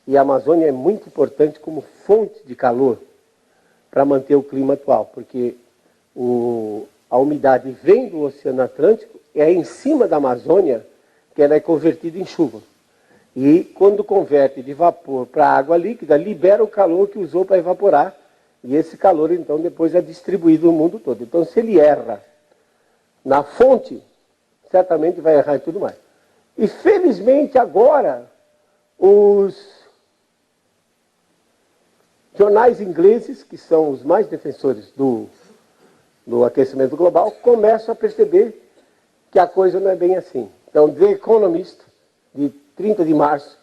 E a Amazônia é muito importante como fonte de calor para manter o clima atual, porque a umidade vem do Oceano Atlântico e é em cima da Amazônia que ela é convertida em chuva. E quando converte de vapor para água líquida, libera o calor que usou para evaporar, e esse calor então depois é distribuído no mundo todo. Então se ele erra na fonte, certamente vai errar em tudo mais. E felizmente agora os jornais ingleses, que são os mais defensores do aquecimento global, começam a perceber que a coisa não é bem assim. Então, The Economist, de 30 de março,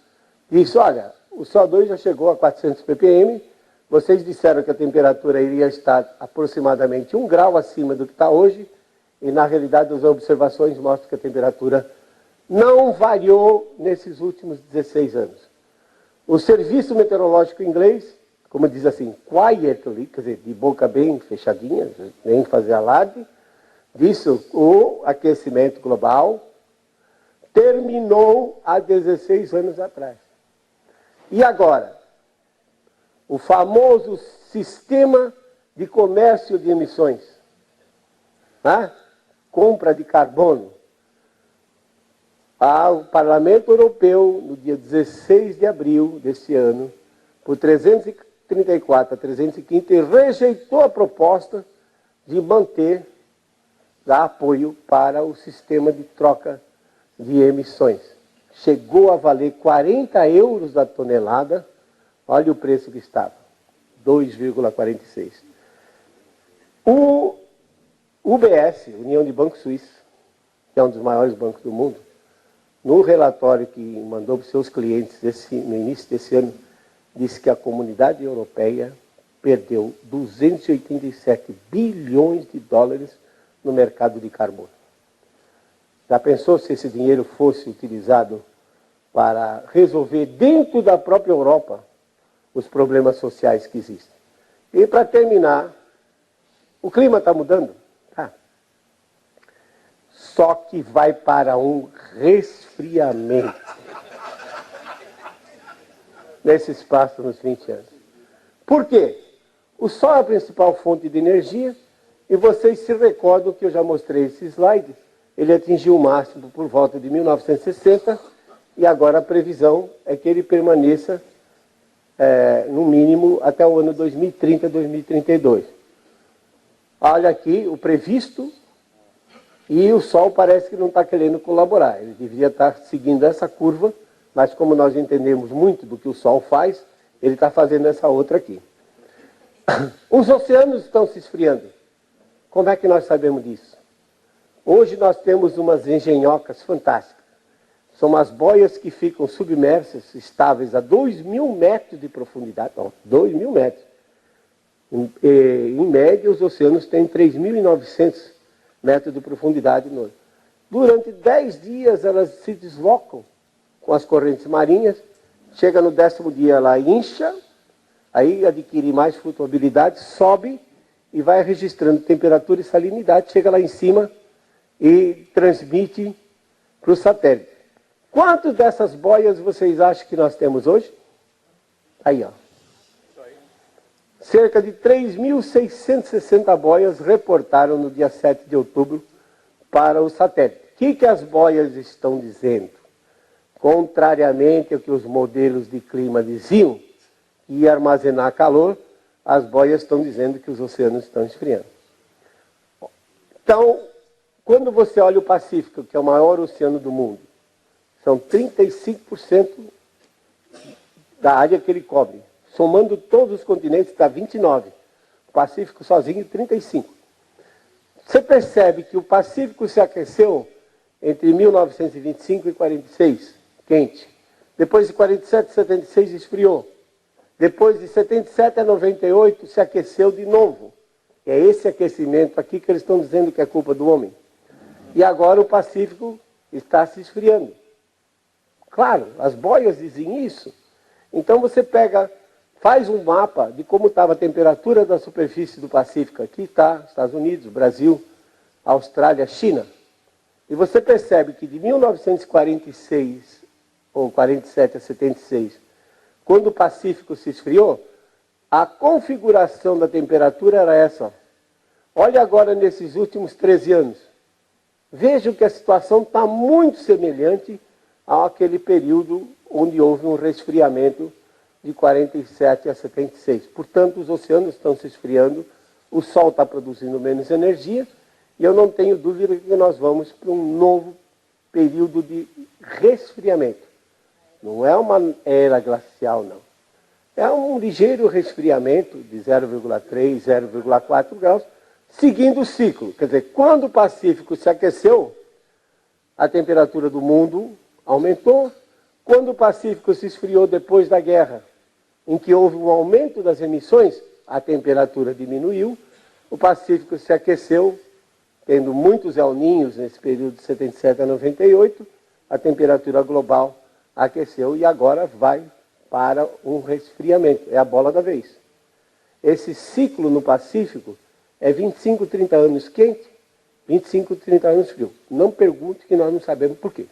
disse, olha, o CO2 já chegou a 400 ppm, vocês disseram que a temperatura iria estar aproximadamente 1 grau acima do que está hoje, e na realidade as observações mostram que a temperatura não variou nesses últimos 16 anos. O Serviço Meteorológico Inglês, como diz assim, quietly, quer dizer, de boca bem fechadinha, nem fazer alarde, disse o aquecimento global terminou há 16 anos atrás. E agora? O famoso sistema de comércio de emissões, né? Compra de carbono. O Parlamento Europeu, no dia 16 de abril deste ano, por 334 a 315, rejeitou a proposta de manter, dar apoio para o sistema de troca de emissões. Chegou a valer 40 euros a tonelada, olha o preço que estava, 2,46. O UBS, União de Bancos Suíços, que é um dos maiores bancos do mundo, no relatório que mandou para os seus clientes no início desse ano, disse que a comunidade europeia perdeu 287 bilhões de dólares no mercado de carbono. Já pensou se esse dinheiro fosse utilizado para resolver dentro da própria Europa os problemas sociais que existem? E para terminar, o clima está mudando? Tá. Só que vai para um resfriamento nesse espaço nos 20 anos. Por quê? O Sol é a principal fonte de energia e vocês se recordam que eu já mostrei esse slide. Ele atingiu o máximo por volta de 1960 e agora a previsão é que ele permaneça no mínimo até o ano 2030, 2032. Olha aqui o previsto e o Sol parece que não está querendo colaborar. Ele deveria estar seguindo essa curva, mas como nós entendemos muito do que o Sol faz, ele está fazendo essa outra aqui. Os oceanos estão se esfriando. Como é que nós sabemos disso? Hoje nós temos umas engenhocas fantásticas. São umas boias que ficam submersas, estáveis a 2.000 metros de profundidade. Não, 2.000 metros. Em média, os oceanos têm 3.900 metros de profundidade. Durante 10 dias, elas se deslocam com as correntes marinhas. Chega no 10º dia, ela incha, aí adquire mais flutuabilidade, sobe e vai registrando temperatura e salinidade. Chega lá em cima e transmite para o satélite. Quantas dessas boias vocês acham que nós temos hoje? Aí, ó. Cerca de 3.660 boias reportaram no dia 7 de outubro para o satélite. O que as boias estão dizendo? Contrariamente ao que os modelos de clima diziam, que ia armazenar calor, as boias estão dizendo que os oceanos estão esfriando. Então, quando você olha o Pacífico, que é o maior oceano do mundo, são 35% da área que ele cobre. Somando todos os continentes, dá 29%. O Pacífico sozinho, 35%. Você percebe que o Pacífico se aqueceu entre 1925 e 46, quente. Depois de 47 e 76 esfriou. Depois de 77 a 98 se aqueceu de novo. É esse aquecimento aqui que eles estão dizendo que é culpa do homem. E agora o Pacífico está se esfriando. Claro, as boias dizem isso. Então você pega, faz um mapa de como estava a temperatura da superfície do Pacífico. Aqui está Estados Unidos, Brasil, Austrália, China. E você percebe que de 1946, ou 47 a 76, quando o Pacífico se esfriou, a configuração da temperatura era essa. Olha agora nesses últimos 13 anos. Vejam que a situação está muito semelhante àquele período onde houve um resfriamento de 47 a 76. Portanto, os oceanos estão se esfriando, o Sol está produzindo menos energia, e eu não tenho dúvida que nós vamos para um novo período de resfriamento. Não é uma era glacial, não. É um ligeiro resfriamento de 0,3, 0,4 graus, seguindo o ciclo. Quer dizer, quando o Pacífico se aqueceu, a temperatura do mundo aumentou. Quando o Pacífico se esfriou depois da guerra, em que houve um aumento das emissões, a temperatura diminuiu. O Pacífico se aqueceu, tendo muitos El Ninhos nesse período de 77 a 98, a temperatura global aqueceu e agora vai para um resfriamento. É a bola da vez. Esse ciclo no Pacífico é 25, 30 anos quente, 25, 30 anos frio. Não pergunte que nós não sabemos por quê.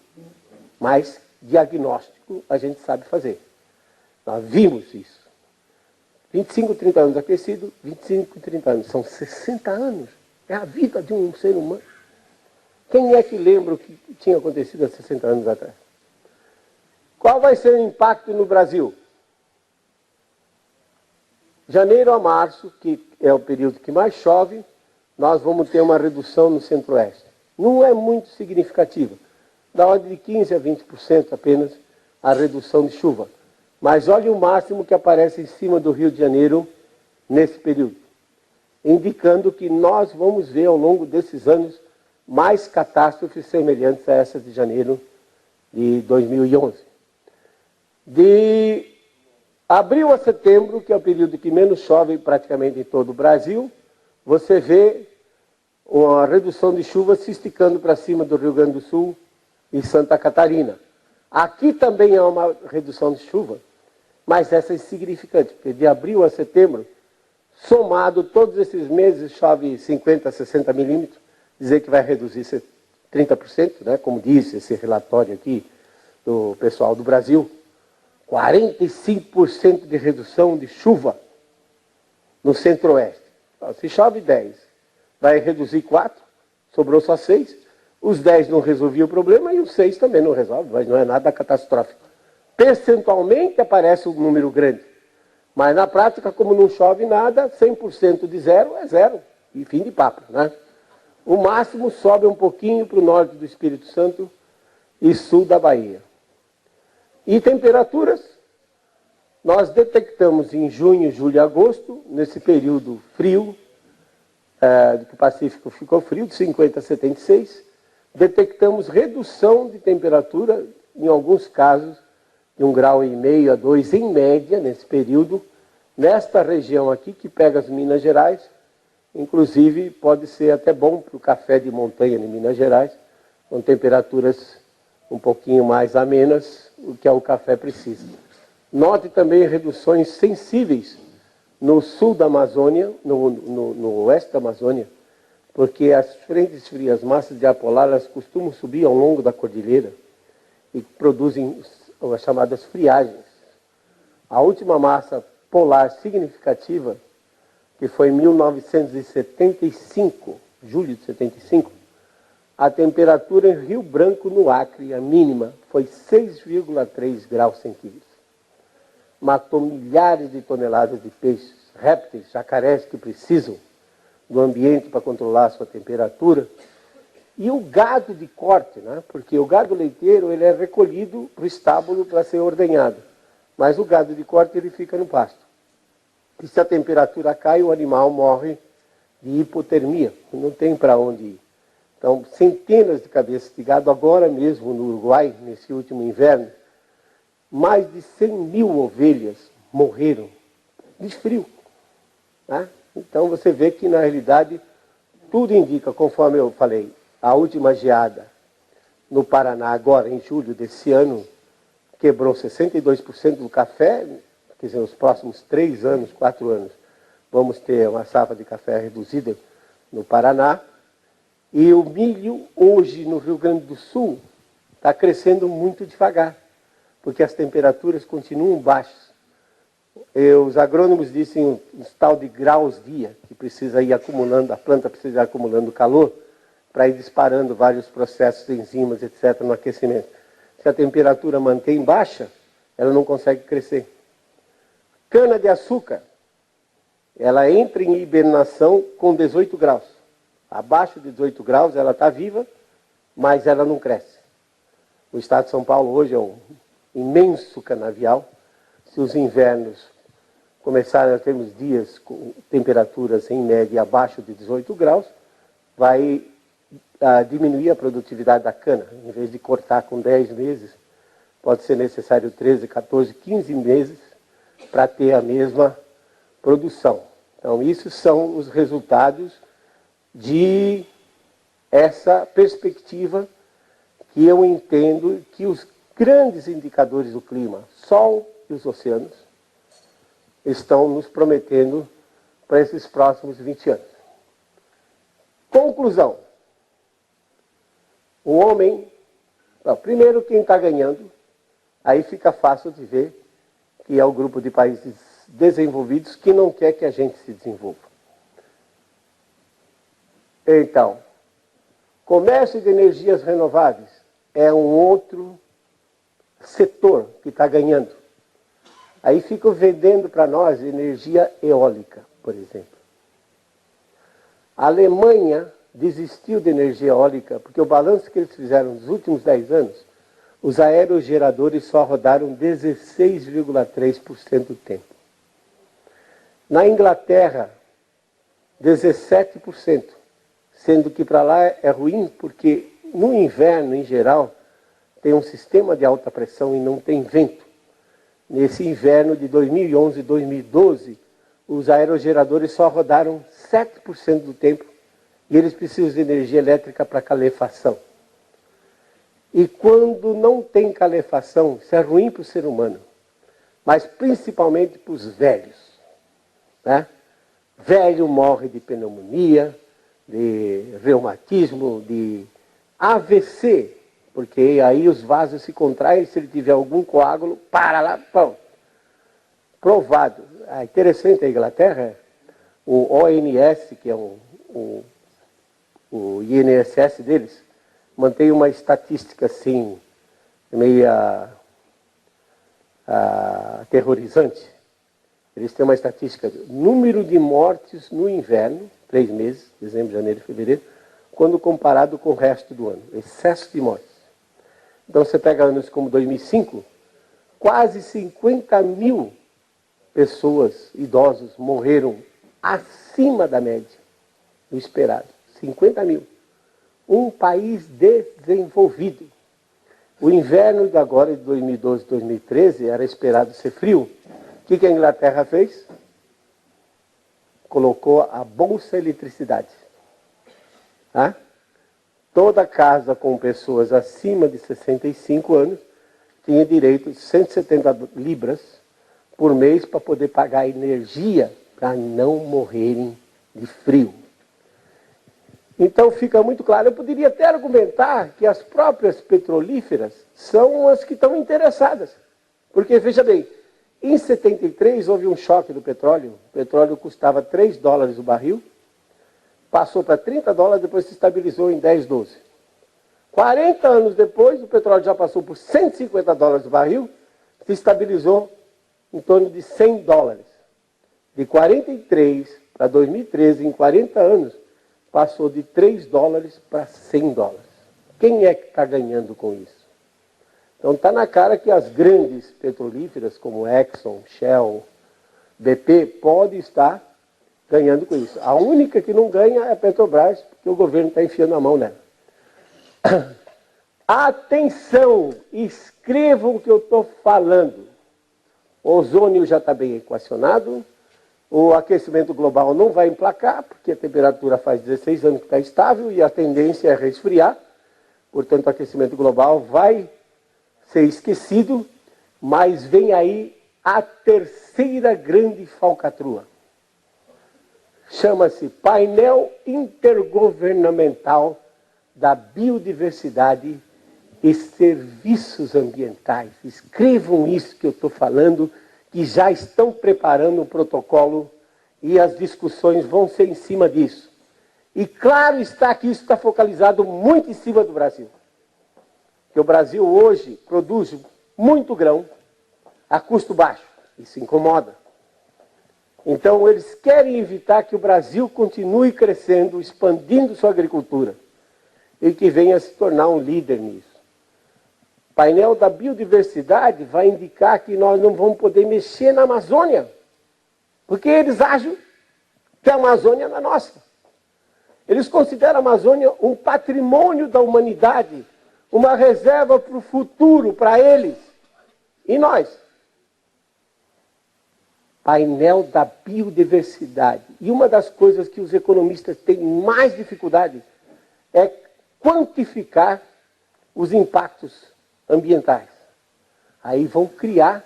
Mas diagnóstico a gente sabe fazer. Nós vimos isso. 25, 30 anos aquecido, 25, 30 anos. São 60 anos. É a vida de um ser humano. Quem é que lembra o que tinha acontecido há 60 anos atrás? Qual vai ser o impacto no Brasil? Janeiro a março, que é o período que mais chove, nós vamos ter uma redução no centro-oeste. Não é muito significativa. Da ordem de 15% a 20% apenas a redução de chuva. Mas olha o máximo que aparece em cima do Rio de Janeiro nesse período. Indicando que nós vamos ver ao longo desses anos mais catástrofes semelhantes a essa de janeiro de 2011. De abril a setembro, que é o período que menos chove praticamente em todo o Brasil, você vê uma redução de chuva se esticando para cima do Rio Grande do Sul e Santa Catarina. Aqui também há uma redução de chuva, mas essa é insignificante, porque de abril a setembro, somado todos esses meses, chove 50, 60 milímetros, dizer que vai reduzir 30%, né, como disse esse relatório aqui do pessoal do Brasil, 45% de redução de chuva no centro-oeste. Se chove 10, vai reduzir 4, sobrou só 6. Os 10 não resolviam o problema e os 6 também não resolvem, mas não é nada catastrófico. Percentualmente aparece um número grande, mas na prática, como não chove nada, 100% de zero é zero, e fim de papo, né? O máximo sobe um pouquinho para o norte do Espírito Santo e sul da Bahia. E temperaturas, nós detectamos em junho, julho e agosto, nesse período frio, de que o Pacífico ficou frio, de 50 a 76, detectamos redução de temperatura, em alguns casos, de 1,5 grau a 2 em média, nesse período, nesta região aqui, que pega as Minas Gerais. Inclusive, pode ser até bom para o café de montanha em Minas Gerais, com temperaturas um pouquinho mais amenas, o que o café precisa. Note também reduções sensíveis no sul da Amazônia, no oeste da Amazônia, porque as frentes frias, massas de ar polar, elas costumam subir ao longo da cordilheira e produzem as chamadas friagens. A última massa polar significativa, que foi em 1975, julho de 75, a temperatura em Rio Branco, no Acre, a mínima, foi 6,3 graus centígrados. Matou milhares de toneladas de peixes, répteis, jacarés que precisam do ambiente para controlar a sua temperatura. E o gado de corte, né? Porque o gado leiteiro ele é recolhido para o estábulo para ser ordenhado. Mas o gado de corte ele fica no pasto. E se a temperatura cai, o animal morre de hipotermia, não tem para onde ir. Então, centenas de cabeças de gado, agora mesmo no Uruguai, nesse último inverno, mais de 100 mil ovelhas morreram de frio. Né? Então, você vê que, na realidade, tudo indica, conforme eu falei, a última geada no Paraná, agora em julho desse ano, quebrou 62% do café. Quer dizer, nos próximos 3 anos, 4 anos, vamos ter uma safra de café reduzida no Paraná. E o milho, hoje, no Rio Grande do Sul, está crescendo muito devagar, porque as temperaturas continuam baixas. Os agrônomos dizem um tal de graus-dia, que precisa ir acumulando, a planta precisa ir acumulando calor, para ir disparando vários processos, enzimas, etc., no aquecimento. Se a temperatura mantém baixa, ela não consegue crescer. Cana-de-açúcar, ela entra em hibernação com 18 graus. Abaixo de 18 graus ela está viva, mas ela não cresce. O estado de São Paulo hoje é um imenso canavial. Se os invernos começarem a termos dias com temperaturas em média abaixo de 18 graus, vai diminuir a produtividade da cana. Em vez de cortar com 10 meses, pode ser necessário 13, 14, 15 meses para ter a mesma produção. Então, isso são os resultados de essa perspectiva que eu entendo que os grandes indicadores do clima, Sol e os oceanos, estão nos prometendo para esses próximos 20 anos. Conclusão. O homem, primeiro quem está ganhando, aí fica fácil de ver que é o grupo de países desenvolvidos que não quer que a gente se desenvolva. Então, comércio de energias renováveis é um outro setor que está ganhando. Aí ficam vendendo para nós energia eólica, por exemplo. A Alemanha desistiu de energia eólica porque o balanço que eles fizeram nos últimos 10 anos, os aerogeradores só rodaram 16,3% do tempo. Na Inglaterra, 17%. Sendo que para lá é ruim, porque no inverno, em geral, tem um sistema de alta pressão e não tem vento. Nesse inverno de 2011 e 2012, os aerogeradores só rodaram 7% do tempo e eles precisam de energia elétrica para calefação. E quando não tem calefação, isso é ruim para o ser humano, mas principalmente para os velhos. Né? Velho morre de pneumonia, de reumatismo, de AVC, porque aí os vasos se contraem, se ele tiver algum coágulo, para lá, pão. Provado. Interessante a Inglaterra, o ONS, que é o INSS deles, mantém uma estatística assim, meio aterrorizante. Eles têm uma estatística de número de mortes no inverno, 3 meses, dezembro, janeiro e fevereiro, quando comparado com o resto do ano. Excesso de mortes. Então você pega anos como 2005, quase 50 mil pessoas, idosos, morreram acima da média o esperado. 50 mil. Um país desenvolvido. O inverno de agora, de 2012, 2013, era esperado ser frio. O que a Inglaterra fez? Colocou a Bolsa Eletricidade. Tá? Toda casa com pessoas acima de 65 anos tinha direito de 170 libras por mês para poder pagar energia para não morrerem de frio. Então fica muito claro, eu poderia até argumentar que as próprias petrolíferas são as que estão interessadas. Porque, veja bem, em 73 houve um choque do petróleo. O petróleo custava 3 dólares o barril, passou para 30 dólares, depois se estabilizou em 10, 12. 40 anos depois, o petróleo já passou por 150 dólares o barril, se estabilizou em torno de 100 dólares. De 43 para 2013, em 40 anos, passou de 3 dólares para 100 dólares. Quem é que está ganhando com isso? Então está na cara que as grandes petrolíferas, como Exxon, Shell, BP, podem estar ganhando com isso. A única que não ganha é a Petrobras, porque o governo está enfiando a mão nela. Atenção, escrevam o que eu estou falando. O ozônio já está bem equacionado, o aquecimento global não vai emplacar, porque a temperatura faz 16 anos que está estável e a tendência é resfriar, portanto o aquecimento global vai ser esquecido, mas vem aí a terceira grande falcatrua. Chama-se Painel Intergovernamental da Biodiversidade e Serviços Ambientais. Escrevam isso que eu estou falando, que já estão preparando o protocolo e as discussões vão ser em cima disso. E claro está que isso está focalizado muito em cima do Brasil. Porque o Brasil hoje produz muito grão a custo baixo. Isso incomoda. Então eles querem evitar que o Brasil continue crescendo, expandindo sua agricultura e que venha a se tornar um líder nisso. O painel da biodiversidade vai indicar que nós não vamos poder mexer na Amazônia, porque eles acham que a Amazônia não é nossa. Eles consideram a Amazônia um patrimônio da humanidade, uma reserva para o futuro, para eles. E nós? Painel da biodiversidade. E uma das coisas que os economistas têm mais dificuldade é quantificar os impactos ambientais. Aí vão criar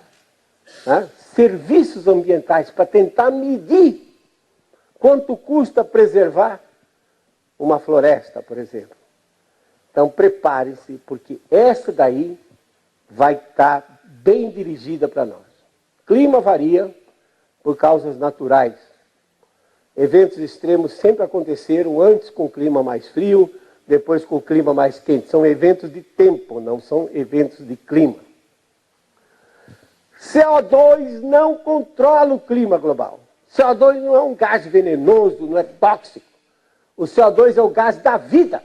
serviços ambientais para tentar medir quanto custa preservar uma floresta, por exemplo. Então preparem-se, porque essa daí vai estar bem dirigida para nós. Clima varia por causas naturais. Eventos extremos sempre aconteceram, antes com o clima mais frio, depois com o clima mais quente. São eventos de tempo, não são eventos de clima. CO2 não controla o clima global. CO2 não é um gás venenoso, não é tóxico. O CO2 é o gás da vida.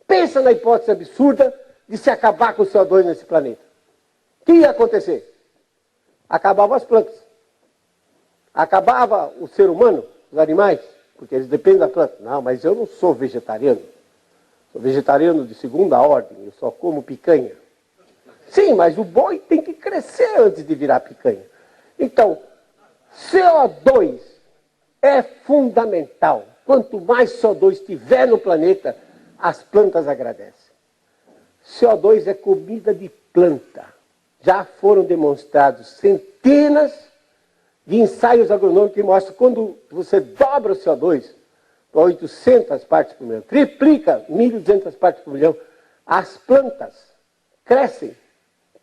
Pensa na hipótese absurda de se acabar com o CO2 nesse planeta. O que ia acontecer? Acabavam as plantas. Acabava o ser humano, os animais, porque eles dependem da planta. Não, mas eu não sou vegetariano. Sou vegetariano de segunda ordem, eu só como picanha. Sim, mas o boi tem que crescer antes de virar picanha. Então, CO2 é fundamental. Quanto mais CO2 tiver no planeta, as plantas agradecem. CO2 é comida de planta. Já foram demonstrados centenas de ensaios agronômicos que mostram que quando você dobra o CO2 para 800 partes por milhão, triplica 1.200 partes por milhão, as plantas crescem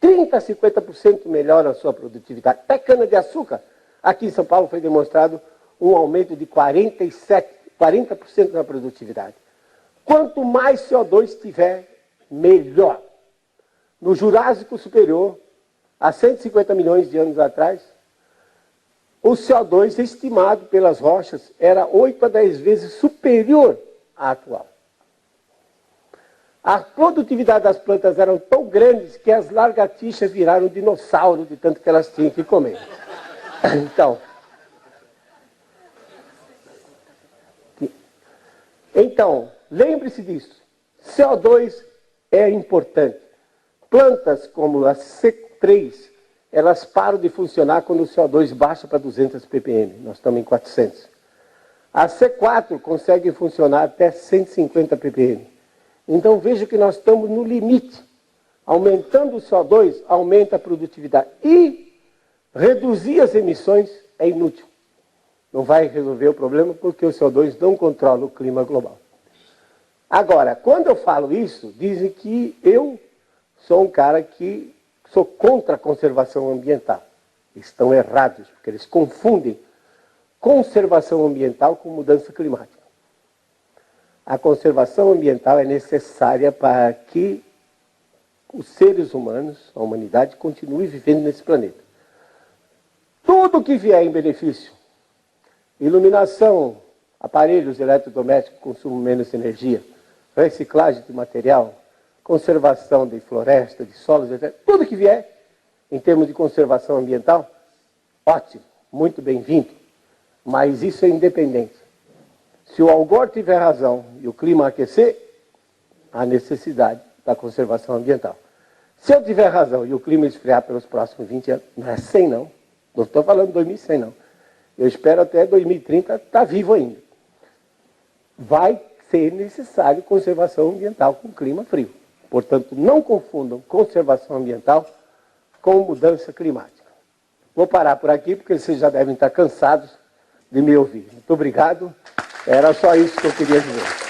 30% a 50% melhor a sua produtividade. Até cana-de-açúcar, aqui em São Paulo foi demonstrado um aumento de 40% na produtividade. Quanto mais CO2 tiver, melhor. No Jurássico Superior, há 150 milhões de anos atrás, o CO2 estimado pelas rochas era 8 a 10 vezes superior à atual. A produtividade das plantas eram tão grandes que as lagartixas viraram dinossauro de tanto que elas tinham que comer. Então, Então, lembre-se disso. CO2 é importante. Plantas como a C3, elas param de funcionar quando o CO2 baixa para 200 ppm. Nós estamos em 400. A C4 consegue funcionar até 150 ppm. Então, veja que nós estamos no limite. Aumentando o CO2, aumenta a produtividade. E reduzir as emissões é inútil. Não vai resolver o problema porque o CO2 não controla o clima global. Agora, quando eu falo isso, dizem que eu sou um cara que sou contra a conservação ambiental. Estão errados, porque eles confundem conservação ambiental com mudança climática. A conservação ambiental é necessária para que os seres humanos, a humanidade, continue vivendo nesse planeta. Tudo que vier em benefício, iluminação, aparelhos eletrodomésticos que consumem menos energia, reciclagem de material, conservação de floresta, de solos, etc. Tudo que vier em termos de conservação ambiental, ótimo, muito bem-vindo. Mas isso é independente. Se o Al Gore tiver razão e o clima aquecer, há necessidade da conservação ambiental. Se eu tiver razão e o clima esfriar pelos próximos 20 anos, não é 100 não, não estou falando 2100 não. Eu espero até 2030 estar vivo ainda. Vai ser necessário conservação ambiental com clima frio. Portanto, não confundam conservação ambiental com mudança climática. Vou parar por aqui, porque vocês já devem estar cansados de me ouvir. Muito obrigado. Era só isso que eu queria dizer.